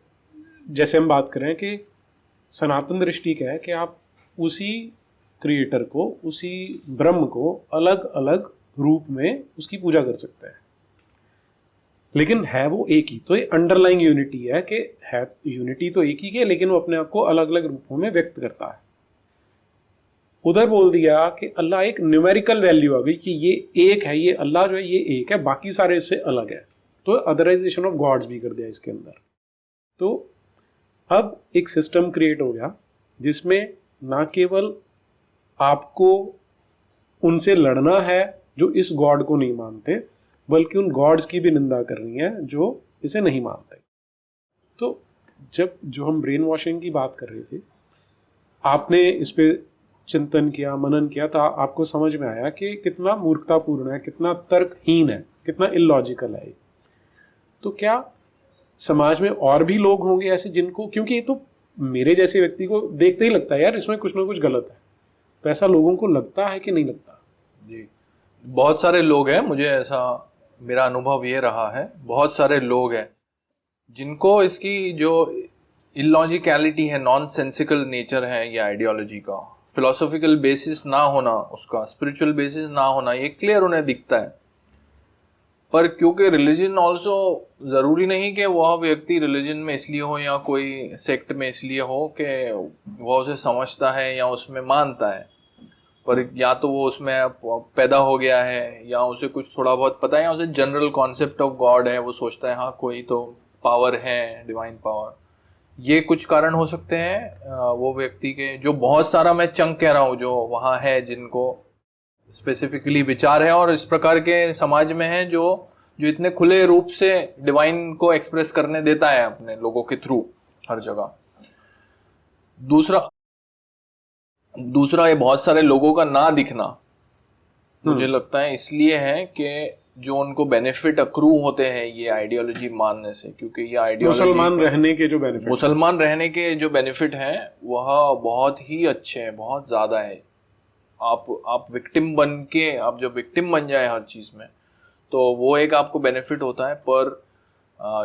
जैसे हम बात करें कि सनातन दृष्टि क्या है कि आप उसी क्रिएटर को, उसी ब्रह्म को अलग अलग रूप में उसकी पूजा कर सकते हैं, लेकिन है वो एक ही। तो ये अंडरलाइंग यूनिटी है कि है यूनिटी तो एक ही के, लेकिन वो अपने आप को अलग अलग रूपों में व्यक्त करता है। उधर बोल दिया कि अल्लाह एक न्यूमेरिकल वैल्यू आ गई कि ये एक है, ये अल्लाह जो है ये एक है, बाकी सारे इससे अलग है। तो अदराइजेशन ऑफ गॉड्स भी कर दिया इसके अंदर। तो अब एक सिस्टम क्रिएट हो गया जिसमें ना केवल आपको उनसे लड़ना है जो इस गॉड को नहीं मानते, बल्कि उन गॉड्स की भी निंदा करनी है जो इसे नहीं मानते। तो जब जो हम ब्रेन वॉशिंग की बात कर रहे थे, आपने इस पे चिंतन किया, मनन किया, तो आपको समझ में आया कि कितना मूर्खतापूर्ण है, कितना तर्कहीन है, कितना इलॉजिकल है। तो क्या समाज में और भी लोग होंगे ऐसे जिनको, क्योंकि ये तो मेरे जैसे व्यक्ति को देखते ही लगता है यार इसमें कुछ ना कुछ गलत है, तो ऐसा लोगों को लगता है कि नहीं लगता? जी, बहुत सारे लोग हैं, मुझे ऐसा मेरा अनुभव ये रहा है, बहुत सारे लोग हैं जिनको इसकी जो इलॉजिकलिटी है, नॉन सेंसिकल नेचर है ये आइडियोलॉजी का, फिलोसॉफिकल बेसिस ना होना, उसका स्पिरिचुअल बेसिस ना होना, ये क्लियर उन्हें दिखता है। पर क्योंकि रिलीजन ऑल्सो ज़रूरी नहीं कि वह व्यक्ति रिलीजन में इसलिए हो या कोई सेक्ट में इसलिए हो कि वह उसे समझता है या उसमें मानता है, पर या तो वो उसमें पैदा हो गया है या उसे कुछ थोड़ा बहुत पता है या उसे जनरल कॉन्सेप्ट ऑफ गॉड है, वो सोचता है हाँ कोई तो पावर है, डिवाइन पावर। ये कुछ कारण हो सकते हैं वो व्यक्ति के, जो बहुत सारा मैं चंक कह रहा हूँ जो वहाँ है, जिनको स्पेसिफिकली विचार है और इस प्रकार के समाज में है जो इतने खुले रूप से डिवाइन को एक्सप्रेस करने देता है अपने लोगों के थ्रू हर जगह। दूसरा ये बहुत सारे लोगों का ना दिखना मुझे लगता है इसलिए है कि जो उनको बेनिफिट अक्रू होते हैं ये आइडियोलॉजी मानने से, क्योंकि ये आइडियोलॉजी मुसलमान रहने के जो बेनिफिट हैं वह बहुत ही अच्छे हैं, बहुत ज्यादा है। आप विक्टिम बन के, आप जब विक्टिम बन जाए हर चीज में तो वो एक आपको बेनिफिट होता है, पर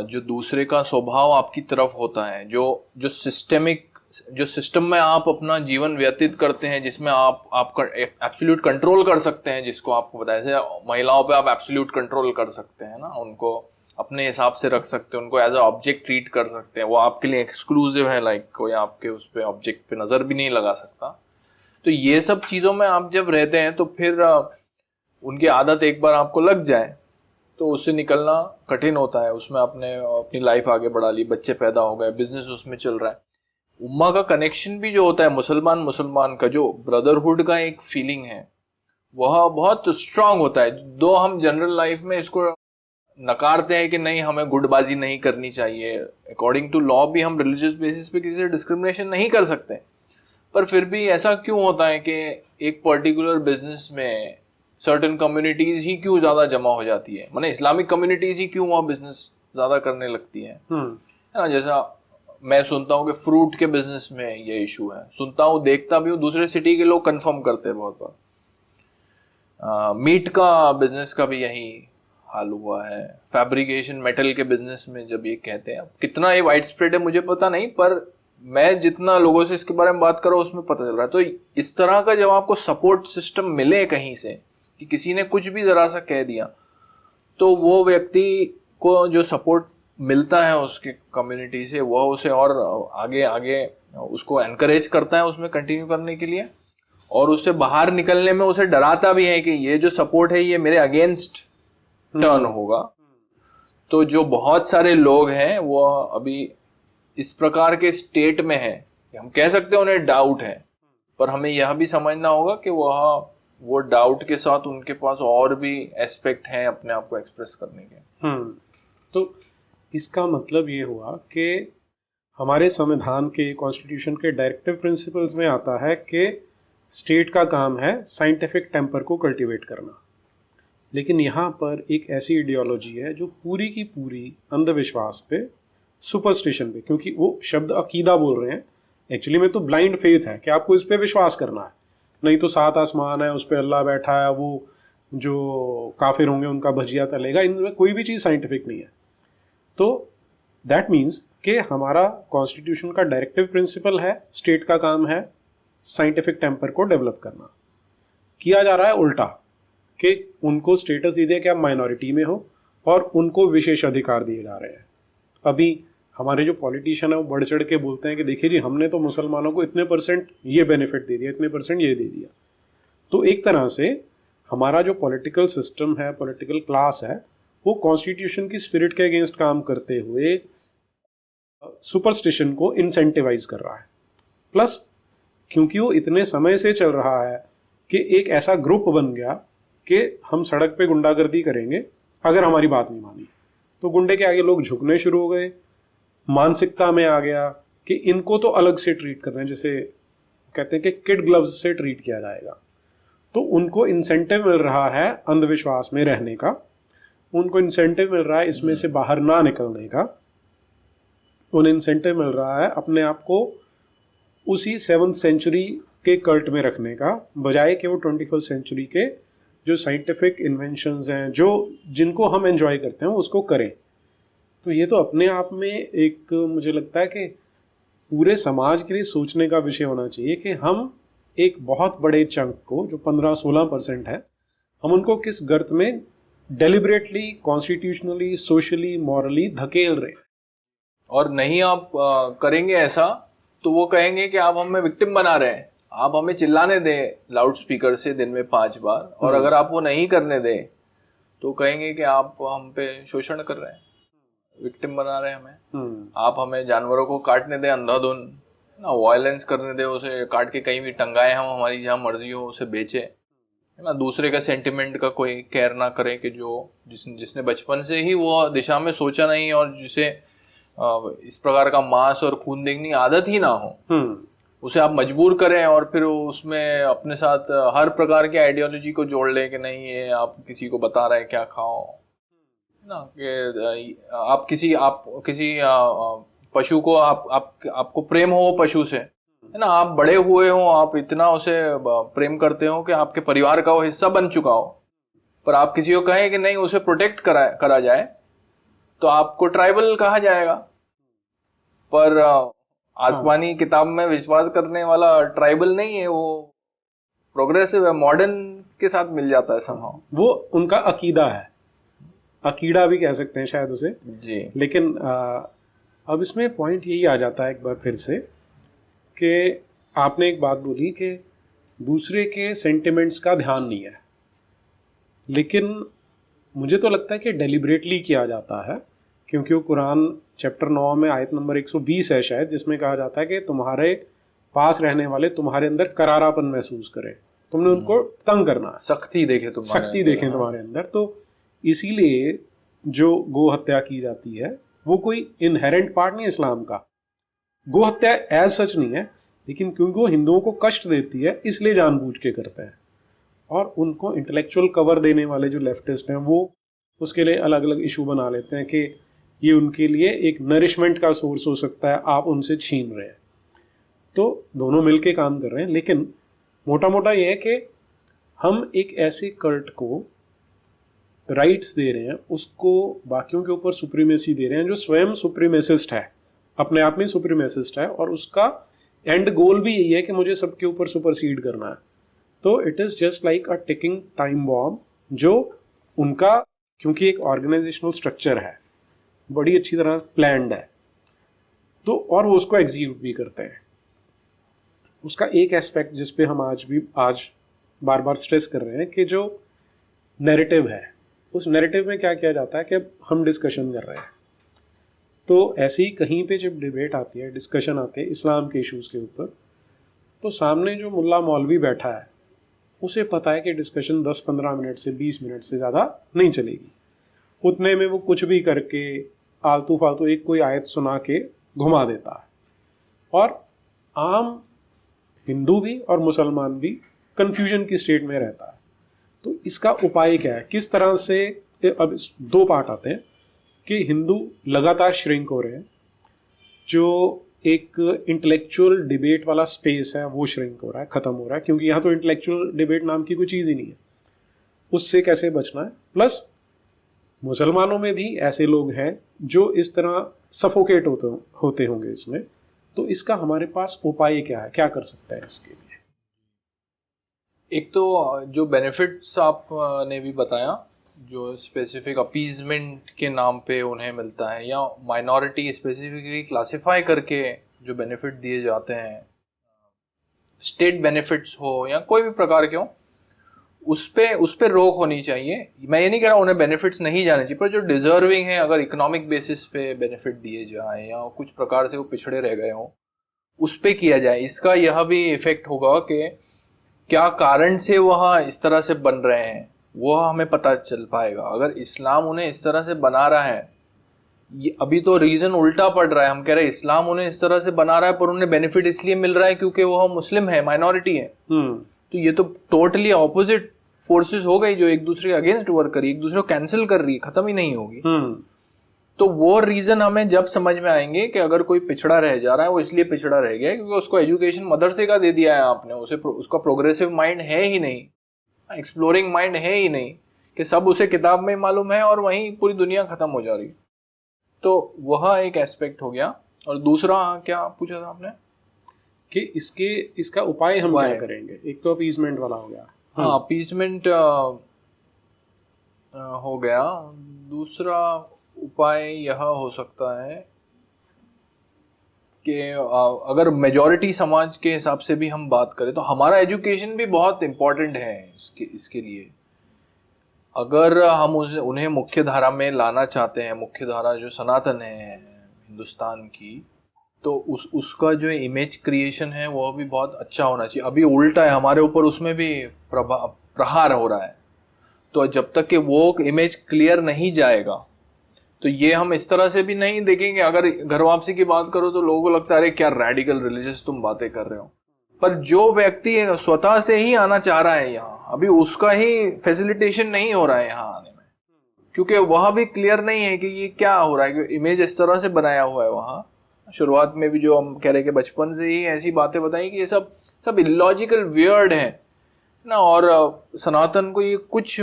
जो दूसरे का स्वभाव आपकी तरफ होता है, जो सिस्टम में आप अपना जीवन व्यतीत करते हैं, जिसमें आप एब्सोल्यूट कंट्रोल कर सकते हैं, जिसको आपको बताया, जैसे महिलाओं पे आप एब्सोल्यूट कंट्रोल कर सकते हैं ना, उनको अपने हिसाब से रख सकते हैं, उनको एज अ ऑब्जेक्ट ट्रीट कर सकते हैं, वो आपके लिए एक्सक्लूसिव है, लाइक कोई आपके उस पे ऑब्जेक्ट पे नजर भी नहीं लगा सकता। तो ये सब चीजों में आप जब रहते हैं तो फिर उनकी आदत एक बार आपको लग जाए तो उससे निकलना कठिन होता है। उसमें अपनी लाइफ आगे बढ़ा ली, बच्चे पैदा हो गए, बिजनेस उसमें चल रहा है। उम्मा का कनेक्शन भी जो होता है, मुसलमान का जो ब्रदरहुड का एक फीलिंग है वह बहुत स्ट्रांग होता है। दो हम जनरल लाइफ में इसको नकारते हैं कि नहीं हमें गुटबाजी नहीं करनी चाहिए, अकॉर्डिंग टू लॉ भी हम रिलीजियस बेसिस पे किसी से डिस्क्रिमिनेशन नहीं कर सकते, पर फिर भी ऐसा क्यों होता है कि एक पर्टिकुलर बिजनेस में सर्टेन कम्युनिटीज ही क्यों ज्यादा जमा हो जाती है, माने इस्लामिक कम्युनिटीज ही क्यों वहाँ बिजनेस ज्यादा करने लगती है ना। जैसा मैं सुनता हूँ कि फ्रूट के बिजनेस में ये इशू है, सुनता हूँ, देखता भी हूँ, दूसरे सिटी के लोग कंफर्म करते हैं बहुत बार। मीट का बिजनेस का भी यही हाल हुआ है, फैब्रिकेशन मेटल के बिजनेस में जब ये कहते हैं, कितना ये वाइड स्प्रेड है मुझे पता नहीं, पर मैं जितना लोगों से इसके बारे में बात कर रहा हूँ उसमें पता चल रहा है। तो इस तरह का जब आपको सपोर्ट सिस्टम मिले कहीं से कि किसी ने कुछ भी जरा सा कह दिया, तो वो व्यक्ति को जो सपोर्ट मिलता है उसकी कम्युनिटी से, वह उसे और आगे उसको एनकरेज करता है उसमें कंटिन्यू करने के लिए, और उससे बाहर निकलने में उसे डराता भी है कि ये जो सपोर्ट है ये मेरे अगेंस्ट टर्न होगा। तो जो बहुत सारे लोग हैं वो अभी इस प्रकार के स्टेट में है, हम कह सकते हैं उन्हें डाउट है, पर हमें यह भी समझना होगा कि वो डाउट के साथ उनके पास और भी एस्पेक्ट हैं अपने आप को एक्सप्रेस करने के। तो इसका मतलब ये हुआ कि हमारे संविधान के, कॉन्स्टिट्यूशन के डायरेक्टिव प्रिंसिपल्स में आता है कि स्टेट का काम है साइंटिफिक टेम्पर को कल्टीवेट करना। लेकिन यहाँ पर एक ऐसी आइडियोलॉजी है जो पूरी की पूरी अंधविश्वास पे, सुपरस्टिशन पे, क्योंकि वो शब्द अकीदा बोल रहे हैं, एक्चुअली में तो ब्लाइंड फेथ है कि आपको इस पे विश्वास करना है, नहीं तो सात आसमान है, उस पे अल्लाह बैठा है, वो जो काफिर होंगे उनका भजिया तलेगा, इनमें कोई भी चीज़ साइंटिफिक नहीं है। तो दैट मीन्स कि हमारा कॉन्स्टिट्यूशन का डायरेक्टिव प्रिंसिपल है, स्टेट का काम है साइंटिफिक टेम्पर को डेवलप करना। किया जा रहा है उल्टा, कि उनको स्टेटस दे दिया कि आप माइनॉरिटी में हो और उनको विशेष अधिकार दिए जा रहे हैं। अभी हमारे जो पॉलिटिशियन है वो बढ़ चढ़ के बोलते हैं कि देखिए जी, हमने तो मुसलमानों को इतने परसेंट ये बेनिफिट दे दिया, इतने परसेंट ये दे दिया। तो एक तरह से हमारा जो पॉलिटिकल सिस्टम है, पॉलिटिकल क्लास है, वो कॉन्स्टिट्यूशन की स्पिरिट के अगेंस्ट काम करते हुए सुपरस्टिशन को इंसेंटिवाइज कर रहा है। प्लस क्योंकि वो इतने समय से चल रहा है कि एक ऐसा ग्रुप बन गया कि हम सड़क पे गुंडागर्दी करेंगे अगर हमारी बात नहीं मानी, तो गुंडे के आगे लोग झुकने शुरू हो गए। मानसिकता में आ गया कि इनको तो अलग से ट्रीट करना है, जैसे कहते हैं कि किड ग्लव्स से ट्रीट किया जाएगा। तो उनको इंसेंटिव मिल रहा है अंधविश्वास में रहने का, उनको इंसेंटिव मिल रहा है इसमें से बाहर ना निकलने का, उन्हें इंसेंटिव मिल रहा है अपने आप को उसी 7th सेंचुरी के कल्ट में रखने का, बजाय कि वो 21st सेंचुरी के जो साइंटिफिक इन्वेंशंस हैं, जो जिनको हम एंजॉय करते हैं, उसको करें। तो ये तो अपने आप में एक, मुझे लगता है कि पूरे समाज के लिए सोचने का विषय होना चाहिए कि हम एक बहुत बड़े चंक को, जो 15-16% है, हम उनको किस गर्त में डेलिबरेटली, कॉन्स्टिट्यूशनली, सोशली, मॉरली धकेल रहे हैं। और नहीं आप करेंगे ऐसा तो वो कहेंगे कि आप हमें विक्टिम बना रहे हैं, आप हमें चिल्लाने दें लाउड स्पीकर से दिन में 5 बार, और अगर आप वो नहीं करने दें तो कहेंगे कि आप हम पे शोषण कर रहे हैं, विक्टिम बना रहे हैं हमें। आप हमें जानवरों को काटने दें अंधाधुन, ना वायलेंस करने दें, उसे काट के कहीं भी टंगाए हम, हमारी जहाँ मर्जी हो उसे बेचे, है ना, दूसरे का सेंटिमेंट का कोई केयर ना करें कि जो जिसने बचपन से ही वो दिशा में सोचा नहीं और जिसे इस प्रकार का मांस और खून देखने की आदत ही ना हो, उसे आप मजबूर करें और फिर उसमें अपने साथ हर प्रकार की आइडियोलॉजी को जोड़ ले कि नहीं ये आप किसी को बता रहे हैं क्या खाओ ना, कि आप किसी पशु को आपको प्रेम हो पशु से, है ना, आप बड़े हुए हो, आप इतना उसे प्रेम करते हो कि आपके परिवार का वो हिस्सा बन चुका हो, पर आप किसी को कहें कि नहीं उसे प्रोटेक्ट करा जाए तो आपको ट्राइबल कहा जाएगा। पर आसमानी किताब में विश्वास करने वाला ट्राइबल नहीं है, वो प्रोग्रेसिव है, मॉडर्न के साथ मिल जाता है समहाउ। वो उनका अकीदा है, अकीड़ा भी कह सकते हैं शायद उसे जी। लेकिन अब इसमें पॉइंट यही आ जाता है एक बार फिर से कि आपने एक बात बोली कि दूसरे के सेंटिमेंट्स का ध्यान नहीं है, लेकिन मुझे तो लगता है कि डेलिबरेटली किया जाता है, क्योंकि वो कुरान चैप्टर 9 में आयत नंबर 120 है शायद, जिसमें कहा जाता है कि तुम्हारे पास रहने वाले तुम्हारे अंदर करारापन महसूस करें, तुमने उनको तंग करना है, सख्ती देखें तुम्हारे अंदर। तो इसीलिए जो गो हत्या की जाती है वो कोई इनहेरेंट पार्ट नहीं है इस्लाम का। गो हत्या एज सच नहीं है, लेकिन क्योंकि वो हिंदुओं को कष्ट देती है इसलिए जानबूझ के करते हैं। और उनको इंटेलेक्चुअल कवर देने वाले जो लेफ्टिस्ट हैं वो उसके लिए अलग अलग इशू बना लेते हैं कि ये उनके लिए एक नरिशमेंट का सोर्स हो सकता है, आप उनसे छीन रहे हैं। तो दोनों मिलके काम कर रहे हैं, लेकिन मोटा मोटा ये है कि हम एक ऐसे कल्ट को राइट्स दे रहे हैं, उसको बाकियों के ऊपर सुप्रीमेसी दे रहे हैं जो स्वयं सुप्रीमेसिस्ट है, अपने आप में सुप्रीमेसिस्ट है, और उसका एंड गोल भी यही है कि मुझे सबके ऊपर सुपरसीड करना है। तो it is just like a ticking time bomb, जो उनका क्योंकि एक ऑर्गेनाइजेशनल स्ट्रक्चर है, बड़ी अच्छी तरह प्लान्ड है, तो और वो उसको एग्जीक्यूट भी करते हैं। उसका एक एस्पेक्ट जिस पे हम आज बार बार स्ट्रेस कर रहे हैं कि जो नैरेटिव है, उस नैरेटिव में क्या किया जाता है कि अब हम डिस्कशन कर रहे हैं, तो ऐसे ही कहीं पे जब डिबेट आती है, डिस्कशन आते हैं इस्लाम के इश्यूज़ के ऊपर, तो सामने जो मुल्ला मौलवी बैठा है उसे पता है कि डिस्कशन 10-15 मिनट से 20 मिनट से ज़्यादा नहीं चलेगी, उतने में वो कुछ भी करके आलतू फालतू एक कोई आयत सुना के घुमा देता है, और आम हिंदू भी और मुसलमान भी कन्फ्यूजन की स्टेट में रहता है। तो इसका उपाय क्या है, किस तरह से? अब दो पार्ट आते हैं कि हिंदू लगातार श्रिंक हो रहे हैं, जो एक इंटेलेक्चुअल डिबेट वाला स्पेस है वो श्रिंक हो रहा है, खत्म हो रहा है, क्योंकि यहाँ तो इंटेलेक्चुअल डिबेट नाम की कोई चीज़ ही नहीं है। उससे कैसे बचना है? प्लस मुसलमानों में भी ऐसे लोग हैं जो इस तरह सफोकेट होते होंगे इसमें। तो इसका हमारे पास उपाय क्या है, क्या कर सकते हैं इसके लिए? एक तो जो बेनिफिट्स आपने भी बताया, जो स्पेसिफिक अपीजमेंट के नाम पे उन्हें मिलता है, या माइनॉरिटी स्पेसिफिकली क्लासिफाई करके जो बेनिफिट दिए जाते हैं, स्टेट बेनिफिट्स हो या कोई भी प्रकार के हो, उस पे रोक होनी चाहिए। मैं ये नहीं कह रहा उन्हें बेनिफिट्स नहीं जाने चाहिए, पर जो डिजर्विंग है, अगर इकोनॉमिक बेसिस पे बेनिफिट दिए जाए या कुछ प्रकार से वो पिछड़े रह गए हों, उस पे किया जाए। इसका यह भी इफेक्ट होगा कि क्या कारण से वह इस तरह से बन रहे हैं वो हमें पता चल पाएगा। अगर इस्लाम उन्हें इस तरह से बना रहा है, ये अभी तो रीजन उल्टा पड़ रहा है, हम कह रहे हैं इस्लाम उन्हें इस तरह से बना रहा है पर उन्हें बेनिफिट इसलिए मिल रहा है क्योंकि वह मुस्लिम है, माइनॉरिटी है। तो ये तो टोटली ऑपोजिट फोर्सेस हो गई जो एक दूसरे के अगेंस्ट वर्क करी, एक दूसरे को कैंसिल कर रही है, खत्म ही नहीं होगी। तो वो रीजन हमें जब समझ में आएंगे कि अगर कोई पिछड़ा रह जा रहा है वो इसलिए पिछड़ा रह गया है क्योंकि उसको एजुकेशन मदरसे का दे दिया है आपने, उसका प्रोग्रेसिव माइंड है ही नहीं, एक्सप्लोरिंग माइंड है ही नहीं, कि सब उसे किताब में मालूम है और वहीं पूरी दुनिया खत्म हो जा रही। तो वह एक एस्पेक्ट हो गया। और दूसरा क्या पूछा था आपने कि इसका उपाय हम क्या करेंगे? एक तो अपीजमेंट वाला हो गया। हाँ, अपीजमेंट हो गया। दूसरा उपाय यह हो सकता है कि अगर मेजॉरिटी समाज के हिसाब से भी हम बात करें तो हमारा एजुकेशन भी बहुत इम्पोर्टेंट है इसके लिए। अगर हम उन्हें मुख्य धारा में लाना चाहते हैं, मुख्य धारा जो सनातन है हिंदुस्तान की, तो उसका जो इमेज क्रिएशन है वो भी बहुत अच्छा होना चाहिए। अभी उल्टा है, हमारे ऊपर उसमें भी प्रहार हो रहा है। तो जब तक कि वो इमेज क्लियर नहीं जाएगा तो ये हम इस तरह से भी नहीं देखेंगे। अगर घर वापसी की बात करो तो लोगों को लगता है अरे क्या रेडिकल रिलीजियस तुम बातें कर रहे हो, पर जो व्यक्ति स्वतः से ही आना चाह रहा है यहाँ, अभी उसका ही फैसिलिटेशन नहीं हो रहा है यहाँ आने में, क्योंकि वह भी क्लियर नहीं है कि ये क्या हो रहा है, कि इमेज इस तरह से बनाया हुआ है। वहाँ शुरुआत में भी जो हम कह रहे कि बचपन से ही ऐसी बातें बताई कि ये सब इलॉजिकल वियर्ड है ना। और सनातन को ये कुछ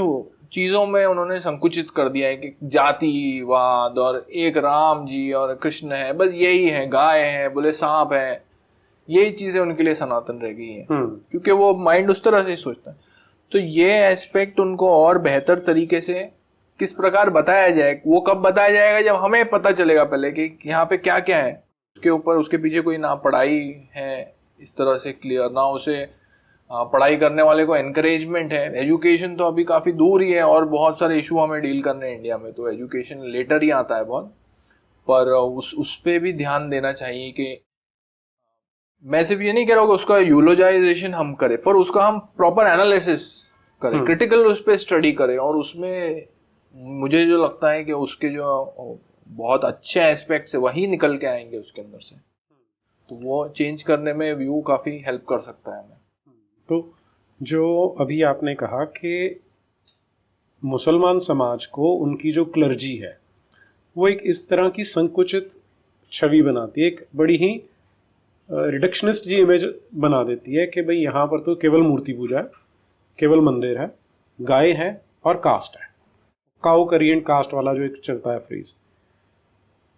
चीजों में उन्होंने संकुचित कर दिया है कि जातिवाद और एक राम जी और कृष्ण है, बस यही है, गाय है, बोले सांप है, यही चीजें उनके लिए सनातन रह गई है, क्योंकि वो माइंड उस तरह से सोचता है। तो ये एस्पेक्ट उनको और बेहतर तरीके से किस प्रकार बताया जाए, वो कब बताया जाएगा जब हमें पता चलेगा पहले कि यहाँ पे क्या क्या है, उसके ऊपर उसके पीछे कोई ना पढ़ाई है इस तरह से क्लियर, ना उसे पढ़ाई करने वाले को एनकरेजमेंट है। एजुकेशन तो अभी काफ़ी दूर ही है और बहुत सारे इशू हमें डील करने हैं इंडिया में, तो एजुकेशन लेटर ही आता है बहुत, पर उस पे भी ध्यान देना चाहिए कि मैं सिर्फ ये नहीं कह रहा हूँ कि उसका यूलोजाइजेशन हम करें, पर उसका हम प्रॉपर एनालिसिस करें, क्रिटिकल उस पर स्टडी करें। और उसमें मुझे जो लगता है कि उसके जो बहुत अच्छे एस्पेक्ट्स है वही निकल के आएंगे उसके अंदर से, तो वो चेंज करने में व्यू काफ़ी हेल्प कर सकता है हमें। तो जो अभी आपने कहा कि मुसलमान समाज को उनकी जो क्लर्जी है वो एक इस तरह की संकुचित छवि बनाती है, एक बड़ी ही रिडक्शनिस्ट जी इमेज बना देती है कि भाई यहाँ पर तो केवल मूर्ति पूजा है, केवल मंदिर है, गाय है और कास्ट है, काउ करियन कास्ट वाला जो एक चलता है फ्रेज।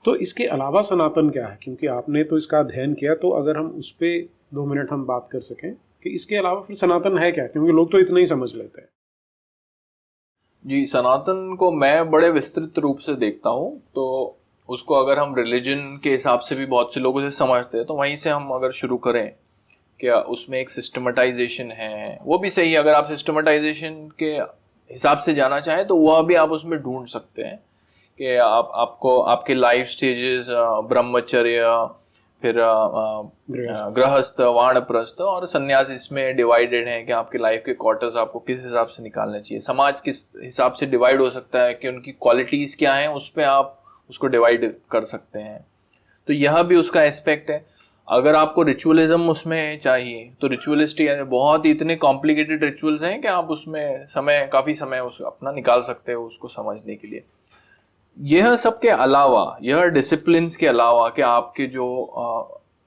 तो इसके अलावा सनातन क्या है, क्योंकि आपने तो इसका अध्ययन किया, तो अगर हम उस पर 2 मिनट हम बात कर सकें कि इसके अलावा फिर सनातन है क्या, क्योंकि लोग तो इतना ही समझ लेते हैं। जी, सनातन को मैं बड़े विस्तृत रूप से देखता हूँ। तो उसको अगर हम रिलीजन के हिसाब से भी बहुत से लोगों से समझते हैं, तो वहीं से हम अगर शुरू करें, क्या उसमें एक सिस्टमेटाइजेशन है, वो भी सही है। अगर आप सिस्टमेटाइजेशन के हिसाब से जाना चाहें तो वह भी आप उसमें ढूंढ सकते हैं कि आपको आपके लाइफ स्टेजेस, ब्रह्मचर्य, फिर गृहस्थ, वानप्रस्थ और सन्यास इसमें डिवाइडेड हैं कि आपके लाइफ के क्वार्टर्स आपको किस हिसाब से निकालने चाहिए। समाज किस हिसाब से डिवाइड हो सकता है कि उनकी क्वालिटीज़ क्या हैं, उस पर आप उसको डिवाइड कर सकते हैं। तो यह भी उसका एस्पेक्ट है। अगर आपको रिचुअलिज्म उसमें चाहिए तो रिचुअलिस्टिक बहुत ही इतने कॉम्प्लिकेटेड रिचुअल्स हैं कि आप उसमें काफी समय उस अपना निकाल सकते हो उसको समझने के लिए। यह सब के अलावा, यह डिसिप्लिन्स के अलावा कि आपके जो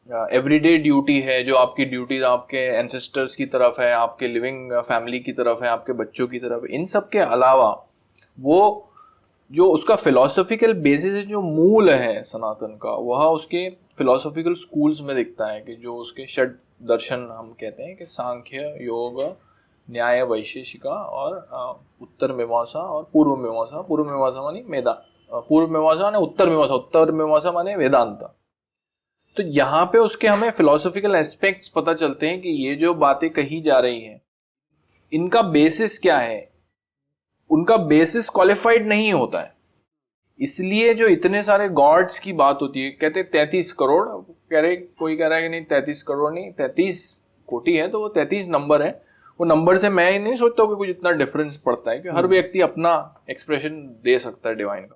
एवरीडे ड्यूटी है, जो आपकी ड्यूटीज आपके एंसेस्टर्स की तरफ है, आपके लिविंग फैमिली की तरफ है, आपके बच्चों की तरफ है, इन सब के अलावा वो जो उसका फिलोसॉफिकल बेसिस है, जो मूल है सनातन का, वह उसके फिलोसॉफिकल स्कूल्स में दिखता है कि जो उसके षड दर्शन हम कहते हैं कि सांख्य, योग, न्याय, वैशेषिका और उत्तर मीमांसा और पूर्व मीमांसा। पूर्व मीमांसा माने पूर्व मीमांसा माने उत्तर मीमांसा, उत्तर मीमांसा माने वेदांत। तो यहाँ पे उसके हमें फिलोसॉफिकल एस्पेक्ट्स पता चलते हैं कि ये जो बातें कही जा रही हैं इनका बेसिस क्या है। उनका बेसिस क्वालिफाइड नहीं होता है, इसलिए जो इतने सारे गॉड्स की बात होती है, कहते 33 करोड़, कोई कह रहा है कि नहीं 33 करोड़ नहीं 33 कोटि है, तो वो 33 नंबर है। वो नंबर से मैं नहीं सोचता कि कुछ इतना डिफरेंस पड़ता है कि हर व्यक्ति अपना एक्सप्रेशन दे सकता है डिवाइन का।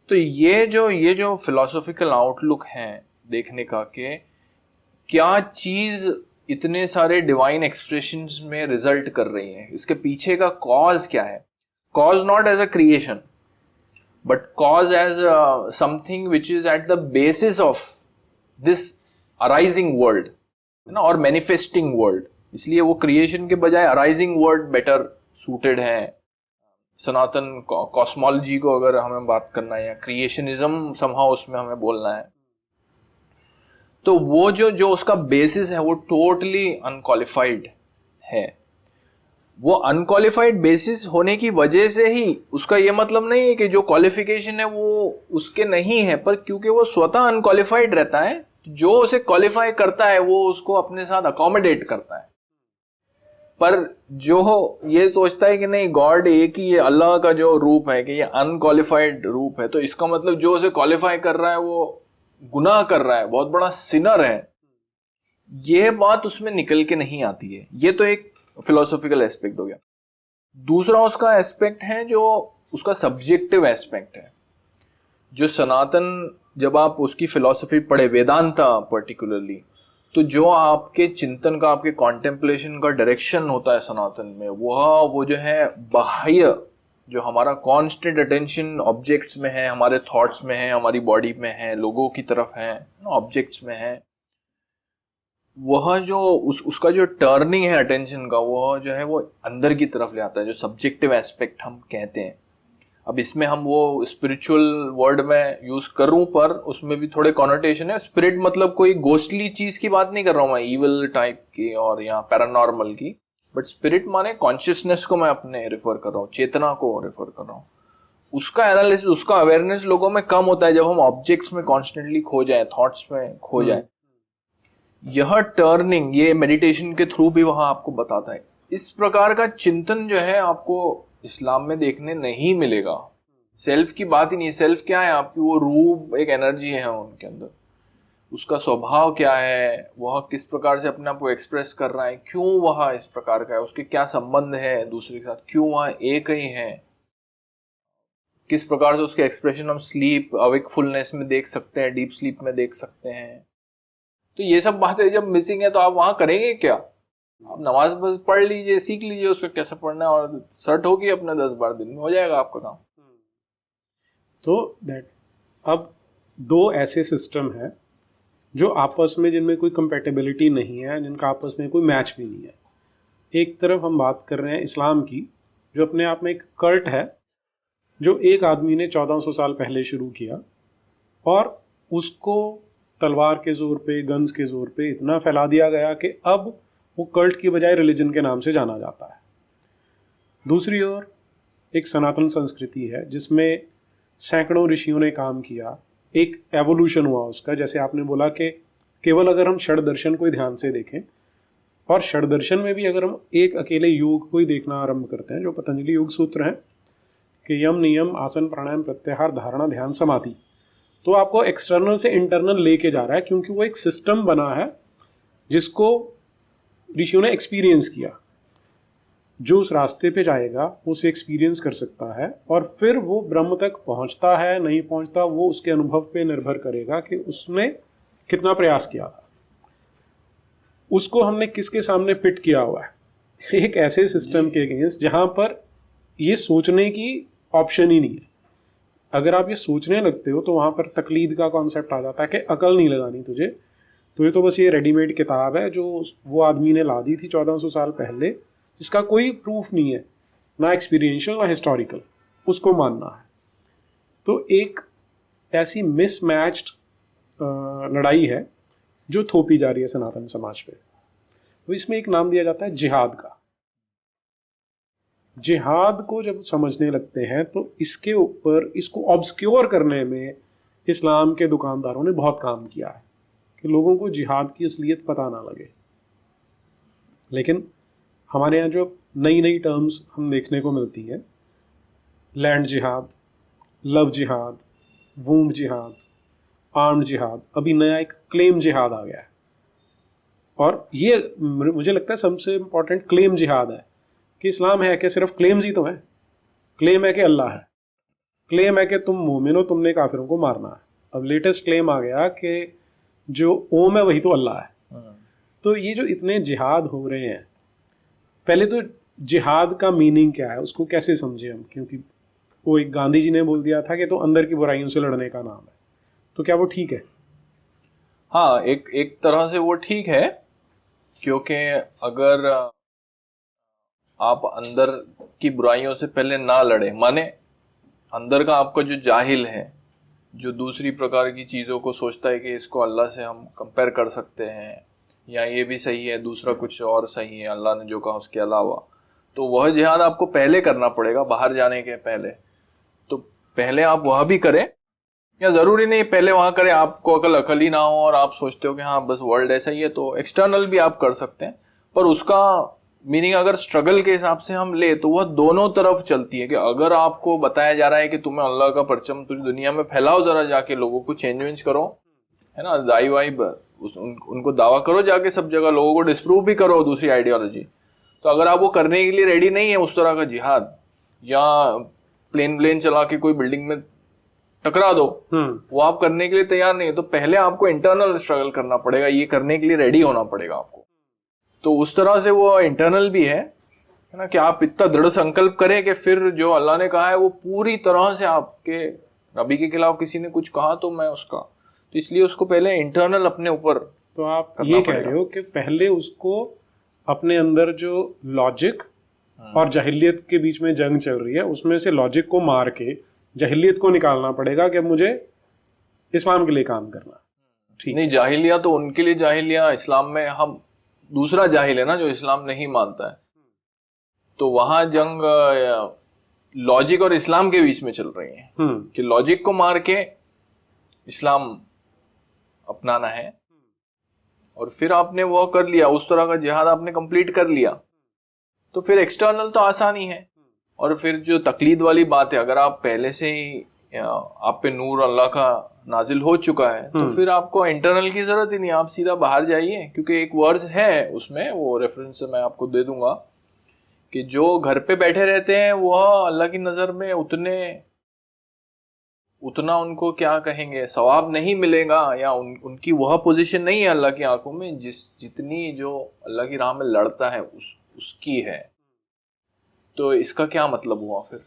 तो ये जो फिलोसॉफिकल आउटलुक है देखने का कि क्या चीज इतने सारे डिवाइन एक्सप्रेशंस में रिजल्ट कर रही है, इसके पीछे का कॉज क्या है। Cause not as a creation but cause as something which is at the basis of this arising world, है ना, और manifesting world। इसलिए वो creation के बजाय arising world better suited है। सनातन कॉस्मोलॉजी को अगर हमें बात करना है या क्रिएशनिज्म somehow उसमें हमें बोलना है, तो वो जो उसका बेसिस है वो टोटली अनक्वालिफाइड है। वो अनक्वालिफाइड बेसिस होने की वजह से ही, उसका ये मतलब नहीं है कि जो क्वालिफिकेशन है वो उसके नहीं है, पर क्योंकि वो स्वतः अनक्वालिफाइड रहता है, जो उसे क्वालिफाई करता है वो उसको अपने साथ अकोमोडेट करता है। पर जो ये सोचता है कि नहीं गॉड एक ही, ये अल्लाह का जो रूप है कि ये अनक्वालिफाइड रूप है, तो इसका मतलब जो उसे क्वालिफाई कर रहा है वो गुनाह कर रहा है, बहुत बड़ा सिनर है, ये बात उसमें निकल के नहीं आती है। ये तो एक फिलोसॉफिकल एस्पेक्ट हो गया। दूसरा उसका एस्पेक्ट है जो उसका सब्जेक्टिव एस्पेक्ट है। जो सनातन, जब आप उसकी फिलोसफी पढ़े, वेदांता पर्टिकुलरली, तो जो आपके चिंतन का, आपके कॉन्टेम्पलेशन का डायरेक्शन होता है सनातन में, वो जो है बाह्य, जो हमारा कॉन्स्टेंट अटेंशन ऑब्जेक्ट्स में है, हमारे थॉट्स में है, हमारी बॉडी में है, लोगों की तरफ है, ऑब्जेक्ट्स में है, वह जो उसका जो टर्निंग है अटेंशन का, वह जो है वो अंदर की तरफ ले आता है, जो सब्जेक्टिव एस्पेक्ट हम कहते हैं। अब इसमें हम वो स्पिरिचुअल वर्ड में यूज करूं, पर उसमें भी थोड़े कॉनोटेशन है। स्पिरिट मतलब कोई गोस्टली चीज की बात नहीं कर रहा हूं मैं, इविल टाइप की और या पैरानॉर्मल की, बट स्पिरिट माने कॉन्शियसनेस को मैं अपने रेफर कर रहा हूँ, चेतना को रेफर कर रहा हूँ। उसका एनालिसिस, उसका अवेयरनेस लोगों में कम होता है जब हम ऑब्जेक्ट्स में कॉन्स्टेंटली खो जाए, थॉट्स में खो जाए। यह टर्निंग, ये मेडिटेशन के थ्रू भी वहां आपको बताता है। इस प्रकार का चिंतन जो है आपको इस्लाम में देखने नहीं मिलेगा। सेल्फ की बात ही नहीं है। सेल्फ क्या है? आपकी वो रूह, एक एनर्जी है उनके अंदर, उसका स्वभाव क्या है, वह किस प्रकार से अपने आप को एक्सप्रेस कर रहा है, क्यों वह इस प्रकार का है, उसके क्या संबंध है दूसरे के साथ, क्यों वह एक ही है, किस प्रकार से उसके एक्सप्रेशन हम स्लीप, अवेकफुलनेस में देख सकते हैं, डीप स्लीप में देख सकते हैं। तो ये सब बातें जब मिसिंग है तो आप वहां करेंगे क्या? आप नमाज बस पढ़ लीजिए, सीख लीजिए उसको कैसे पढ़ना है, और सर्ट होगी अपने 10-12 दिन में हो जाएगा आपका काम। तो दैट अब दो ऐसे सिस्टम है जो आपस में, जिनमें कोई कंपेटेबिलिटी नहीं है, जिनका आपस में कोई मैच भी नहीं है। एक तरफ हम बात कर रहे हैं इस्लाम की, जो अपने आप में एक कल्ट है, जो एक आदमी ने 1400 साल पहले शुरू किया और उसको तलवार के जोर पे, गन्स के जोर पे इतना फैला दिया गया कि अब वो कल्ट की बजाय रिलीजन के नाम से जाना जाता है। दूसरी ओर एक सनातन संस्कृति है जिसमें सैकड़ों ऋषियों ने काम किया, एक एवोल्यूशन हुआ उसका। जैसे आपने बोला कि केवल अगर हम षड दर्शन को ध्यान से देखें, और षड दर्शन में भी अगर हम एक अकेले योग को ही देखना आरंभ करते हैं, जो पतंजलि योग सूत्र हैं कि यम, नियम, आसन, प्राणायाम, प्रत्याहार, धारणा, ध्यान, समाधि, तो आपको एक्सटर्नल से इंटरनल लेके जा रहा है, क्योंकि वो एक सिस्टम बना है जिसको ऋषियों ने एक्सपीरियंस किया। जो उस रास्ते पे जाएगा वो उसे एक्सपीरियंस कर सकता है, और फिर वो ब्रह्म तक पहुंचता है नहीं पहुंचता, वो उसके अनुभव पे निर्भर करेगा कि उसने कितना प्रयास किया था। उसको हमने किसके सामने पिट किया हुआ है? एक ऐसे सिस्टम के अगेंस्ट जहां पर ये सोचने की ऑप्शन ही नहीं है। अगर आप ये सोचने लगते हो तो वहां पर तकलीद का कॉन्सेप्ट आ जाता है कि अकल नहीं लगानी तुझे, तो ये तो बस ये रेडीमेड किताब है जो वो आदमी ने ला दी थी 1400 साल पहले, जिसका कोई प्रूफ नहीं है, ना एक्सपीरियंशियल ना हिस्टोरिकल, उसको मानना है। तो एक ऐसी मिसमैच्ड लड़ाई है जो थोपी जा रही है सनातन समाज पे। तो इसमें एक नाम दिया जाता है जिहाद का। जिहाद को जब समझने लगते हैं तो इसके ऊपर इसको ऑब्सक्योर करने में इस्लाम के दुकानदारों ने बहुत काम किया है कि लोगों को जिहाद की असलियत पता ना लगे। लेकिन हमारे यहाँ जो नई नई टर्म्स हम देखने को मिलती है, लैंड जिहाद, लव जिहाद, वूंड जिहाद, आर्म्ड जिहाद, अभी नया एक क्लेम जिहाद आ गया है। और ये मुझे लगता है सबसे इंपॉर्टेंट क्लेम जिहाद है कि इस्लाम है कि सिर्फ क्लेम्स ही तो है। क्लेम है कि अल्लाह है, क्लेम है कि तुम मोमिन हो, तुमने काफिरों को मारना है। अब लेटेस्ट क्लेम आ गया कि जो ओम है वही तो अल्लाह है। तो ये जो इतने जिहाद हो रहे हैं, पहले तो जिहाद का मीनिंग क्या है उसको कैसे समझे हम, क्योंकि वो एक गांधी जी ने बोल दिया था कि तो अंदर की बुराइयों से लड़ने का नाम है। तो क्या वो ठीक है? हाँ, एक तरह से वो ठीक है, क्योंकि अगर आप अंदर की बुराइयों से पहले ना लड़े, माने अंदर का आपका जो जाहिल है, जो दूसरी प्रकार की चीज़ों को सोचता है कि इसको अल्लाह से हम कंपेयर कर सकते हैं, या ये भी सही है दूसरा कुछ और सही है अल्लाह ने जो कहा उसके अलावा, तो वह जिहाद आपको पहले करना पड़ेगा बाहर जाने के पहले। तो पहले आप वह भी करें, या ज़रूरी नहीं पहले वहाँ करें, आपको अकल ही ना हो और आप सोचते हो कि हाँ बस वर्ल्ड ऐसा ही है, तो एक्सटर्नल भी आप कर सकते हैं। पर उसका मीनिंग अगर स्ट्रगल के हिसाब से हम ले तो वह दोनों तरफ चलती है कि अगर आपको बताया जा रहा है कि तुम्हें अल्लाह का परचम पूरी दुनिया में फैलाओ, जरा जाके लोगों को चेंज करो, है ना, दाई वाई उनको दावा करो जाके सब जगह, लोगों को डिस्प्रूव भी करो दूसरी आइडियोलॉजी। तो अगर आप वो करने के लिए रेडी नहीं है, उस तरह का जिहाद, या प्लेन चला के कोई बिल्डिंग में टकरा दो, वो आप करने के लिए तैयार नहीं है, तो पहले आपको इंटरनल स्ट्रगल करना पड़ेगा, ये करने के लिए रेडी होना पड़ेगा आपको। तो उस तरह से वो इंटरनल भी है ना, कि आप इतना दृढ़ संकल्प करें कि फिर जो अल्लाह ने कहा है वो पूरी तरह से, आपके नबी के खिलाफ किसी ने कुछ कहा तो मैं उसका, तो इसलिए उसको पहले इंटरनल अपने ऊपर। तो आप ये कह रहे हो कि पहले उसको अपने अंदर जो लॉजिक और जाहिलियत के बीच में जंग चल रही है उसमें से लॉजिक को मार के जाहिलियत को निकालना पड़ेगा कि मुझे इस्लाम के लिए काम करना। ठीक नहीं, जाहिलिया तो उनके लिए जाहिलिया, इस्लाम में हम दूसरा जाहिल है ना जो इस्लाम नहीं मानता है, तो वहां जंग लॉजिक और इस्लाम के बीच में चल रही है कि लॉजिक को मार के इस्लाम अपनाना है। और फिर आपने वो कर लिया, उस तरह का जिहाद आपने कंप्लीट कर लिया, तो फिर एक्सटर्नल तो आसान ही है। और फिर जो तकलीद वाली बात है, अगर आप पहले से ही आप पे नूर अल्लाह का नाजिल हो चुका है तो फिर आपको इंटरनल की जरूरत ही नहीं, आप सीधा बाहर जाइए। क्योंकि एक वर्ड्स है उसमें, वो रेफरेंस मैं आपको दे दूंगा, कि जो घर पे बैठे रहते हैं वह अल्लाह की नजर में उतना उनको क्या कहेंगे सवाब नहीं मिलेगा, या उनकी वह पोजीशन नहीं है अल्लाह की आंखों में जितनी जो अल्लाह की राह में लड़ता है उसकी है। तो इसका क्या मतलब हुआ फिर,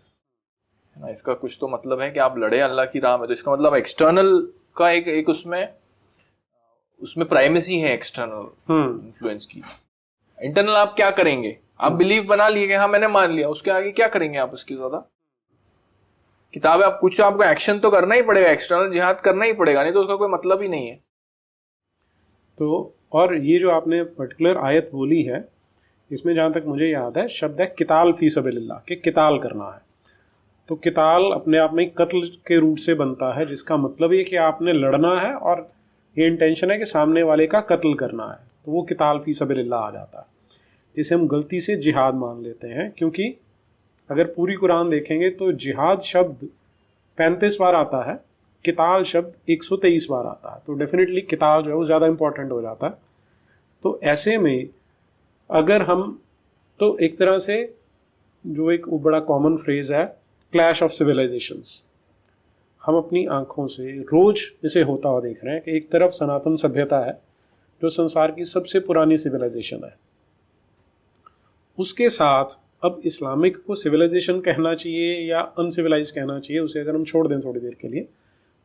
है ना? इसका कुछ तो मतलब है कि आप लड़े अल्लाह की राह में, तो इसका मतलब एक्सटर्नल का एक उसमें प्राइमेसी है एक्सटर्नल इन्फ्लुएंस की। इंटरनल आप क्या करेंगे? आप बिलीव बना लिए कि हाँ मैंने मान लिया, उसके आगे क्या करेंगे आप? उसकी ज्यादा किताब है, आप कुछ आपको एक्शन तो करना ही पड़ेगा, एक्सटर्नल जिहाद करना ही पड़ेगा, नहीं तो उसका कोई मतलब ही नहीं है। तो और ये जो आपने पर्टिकुलर आयत बोली है, इसमें जहां तक मुझे याद है शब्द है किताल फी सबीलिल्लाह, कि किताल करना है। तो किताल अपने आप में कत्ल के रूट से बनता है, जिसका मतलब ये कि आपने लड़ना है और ये इंटेंशन है कि सामने वाले का कत्ल करना है, तो वो किताल फी सबीलिल्लाह आ जाता है, जिसे हम गलती से जिहाद मान लेते हैं। क्योंकि अगर पूरी कुरान देखेंगे तो जिहाद शब्द 35 बार आता है, किताल शब्द 123 बार आता है, तो डेफिनेटली किताल जो है वो ज़्यादा इंपॉर्टेंट हो जाता है। तो ऐसे में अगर हम, तो एक तरह से जो एक बड़ा कॉमन फ्रेज है क्लैश ऑफ सिविलाइजेशंस, हम अपनी आंखों से रोज इसे होता हुआ देख रहे हैं कि एक तरफ सनातन सभ्यता है जो संसार की सबसे पुरानी सिविलाइजेशन है, उसके साथ अब इस्लामिक को सिविलाइजेशन कहना चाहिए या अनसिविलाइज कहना चाहिए, उसे अगर हम छोड़ दें थोड़ी देर के लिए,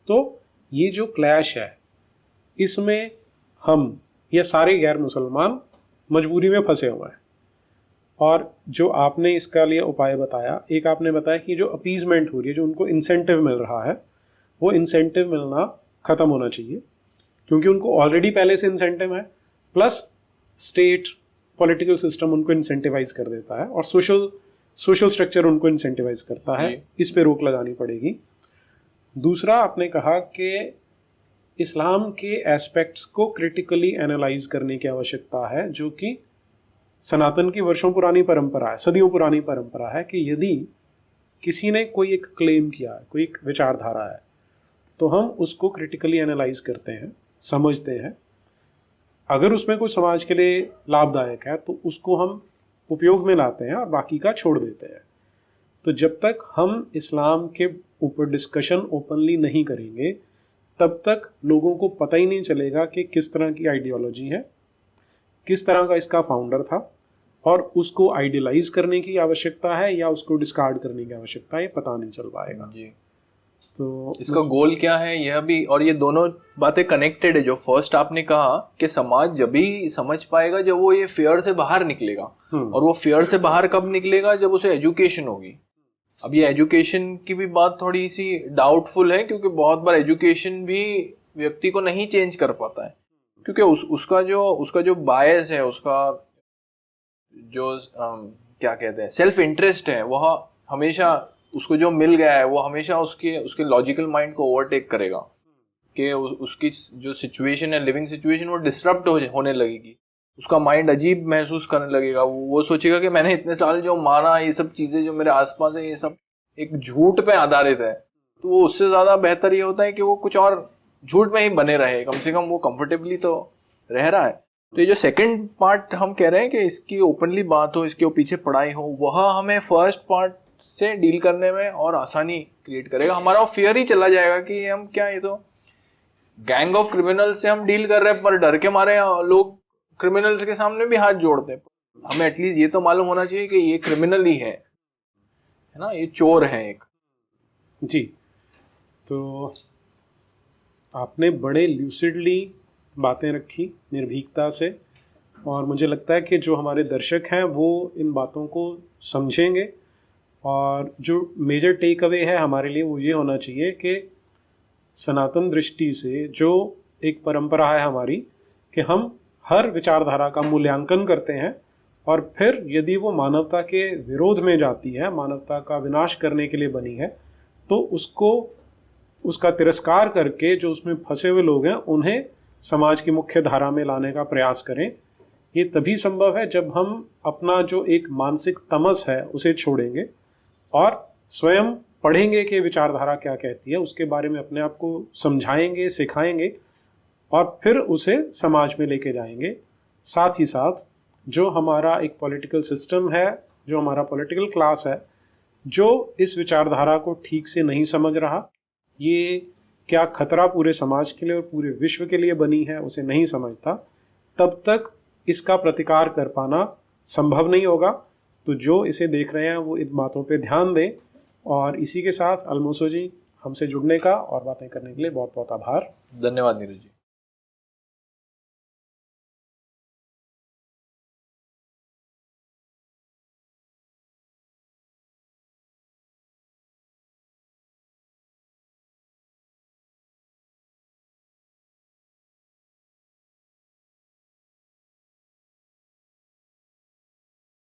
तो ये जो क्लैश है इसमें हम ये सारे गैर मुसलमान मजबूरी में फंसे हुए हैं। और जो आपने इसका लिए उपाय बताया, एक आपने बताया कि जो अपीजमेंट हो रही है, जो उनको इंसेंटिव मिल रहा है, वो इंसेंटिव मिलना ख़त्म होना चाहिए, क्योंकि उनको ऑलरेडी पहले से इंसेंटिव है, प्लस स्टेट पॉलिटिकल सिस्टम उनको इंसेंटिवाइज कर देता है और सोशल स्ट्रक्चर उनको इंसेंटिवाइज करता है। इस पे रोक लगानी पड़ेगी। दूसरा आपने कहा कि इस्लाम के एस्पेक्ट्स को क्रिटिकली एनालाइज करने की आवश्यकता है, जो कि सनातन की वर्षों पुरानी परंपरा है, सदियों पुरानी परंपरा है, कि यदि किसी ने कोई एक क्लेम किया है, कोई एक विचारधारा है, तो हम उसको क्रिटिकली एनालाइज करते हैं, समझते हैं। अगर उसमें कोई समाज के लिए लाभदायक है तो उसको हम उपयोग में लाते हैं और बाकी का छोड़ देते हैं। तो जब तक हम इस्लाम के ऊपर डिस्कशन ओपनली नहीं करेंगे, तब तक लोगों को पता ही नहीं चलेगा कि किस तरह की आइडियोलॉजी है, किस तरह का इसका फाउंडर था, और उसको आइडियलाइज करने की आवश्यकता है या उसको डिस्कार्ड करने की आवश्यकता है, ये पता नहीं चल पाएगा जी। तो इसका गोल क्या है यह भी, और ये दोनों बातें कनेक्टेड है। जो फर्स्ट आपने कहा कि समाज जब भी समझ पाएगा जब वो ये फेयर से बाहर निकलेगा, और वो फेयर से बाहर कब निकलेगा, जब उसे एजुकेशन होगी। अब ये एजुकेशन की भी बात थोड़ी सी डाउटफुल है, क्योंकि बहुत बार एजुकेशन भी व्यक्ति को नहीं चेंज कर पाता है, क्योंकि उसका जो बायस है, उसका जो क्या कहते हैं सेल्फ इंटरेस्ट है, वह हमेशा उसको जो मिल गया है वो हमेशा उसके लॉजिकल माइंड को ओवरटेक करेगा, कि उसकी जो सिचुएशन है, लिविंग सिचुएशन, वो डिस्टर्ब होने लगेगी। उसका माइंड अजीब महसूस करने लगेगा। वो सोचेगा कि मैंने इतने साल जो माना, ये सब चीज़ें जो मेरे आसपास है, ये सब एक झूठ पे आधारित है। तो वो उससे ज़्यादा बेहतर ये होता है कि वो कुछ और झूठ में ही बने रहे, कम से कम वो कंफर्टेबली तो रह रहा है। तो ये जो सेकंड पार्ट हम कह रहे हैं कि इसकी ओपनली बात हो, इसके पीछे पढ़ाई हो, वह हमें फर्स्ट पार्ट से डील करने में और आसानी क्रिएट करेगा। हमारा वो फियर ही चला जाएगा कि हम क्या, ये तो गैंग ऑफ क्रिमिनल्स से हम डील कर रहे हैं, पर डर के मारे लोग क्रिमिनल्स के सामने भी हाथ जोड़ते हैं। हमें एटलीस्ट ये तो मालूम होना चाहिए कि ये क्रिमिनल ही है ना, ये चोर है एक। जी, तो आपने बड़े ल्यूसिडली बातें रखी, निर्भीकता से, और मुझे लगता है कि जो हमारे दर्शक हैं वो इन बातों को समझेंगे। और जो मेजर टेक अवे है हमारे लिए वो ये होना चाहिए कि सनातन दृष्टि से जो एक परंपरा है हमारी, कि हम हर विचारधारा का मूल्यांकन करते हैं, और फिर यदि वो मानवता के विरोध में जाती है, मानवता का विनाश करने के लिए बनी है, तो उसका तिरस्कार करके जो उसमें फंसे हुए लोग हैं उन्हें समाज की मुख्य धारा में लाने का प्रयास करें। ये तभी संभव है जब हम अपना जो एक मानसिक तमस है उसे छोड़ेंगे और स्वयं पढ़ेंगे कि विचारधारा क्या कहती है, उसके बारे में अपने आप को समझाएंगे, सिखाएंगे, और फिर उसे समाज में लेके जाएंगे। साथ ही साथ जो हमारा एक पॉलिटिकल सिस्टम है, जो हमारा पॉलिटिकल क्लास है, जो इस विचारधारा को ठीक से नहीं समझ रहा, ये क्या खतरा पूरे समाज के लिए और पूरे विश्व के लिए बनी है, उसे नहीं समझता, तब तक इसका प्रतिकार कर पाना संभव नहीं होगा। तो जो इसे देख रहे हैं वो इन बातों पे ध्यान दें। और इसी के साथ अलमोसो जी, हमसे जुड़ने का और बातें करने के लिए बहुत बहुत आभार। धन्यवाद नीरज जी।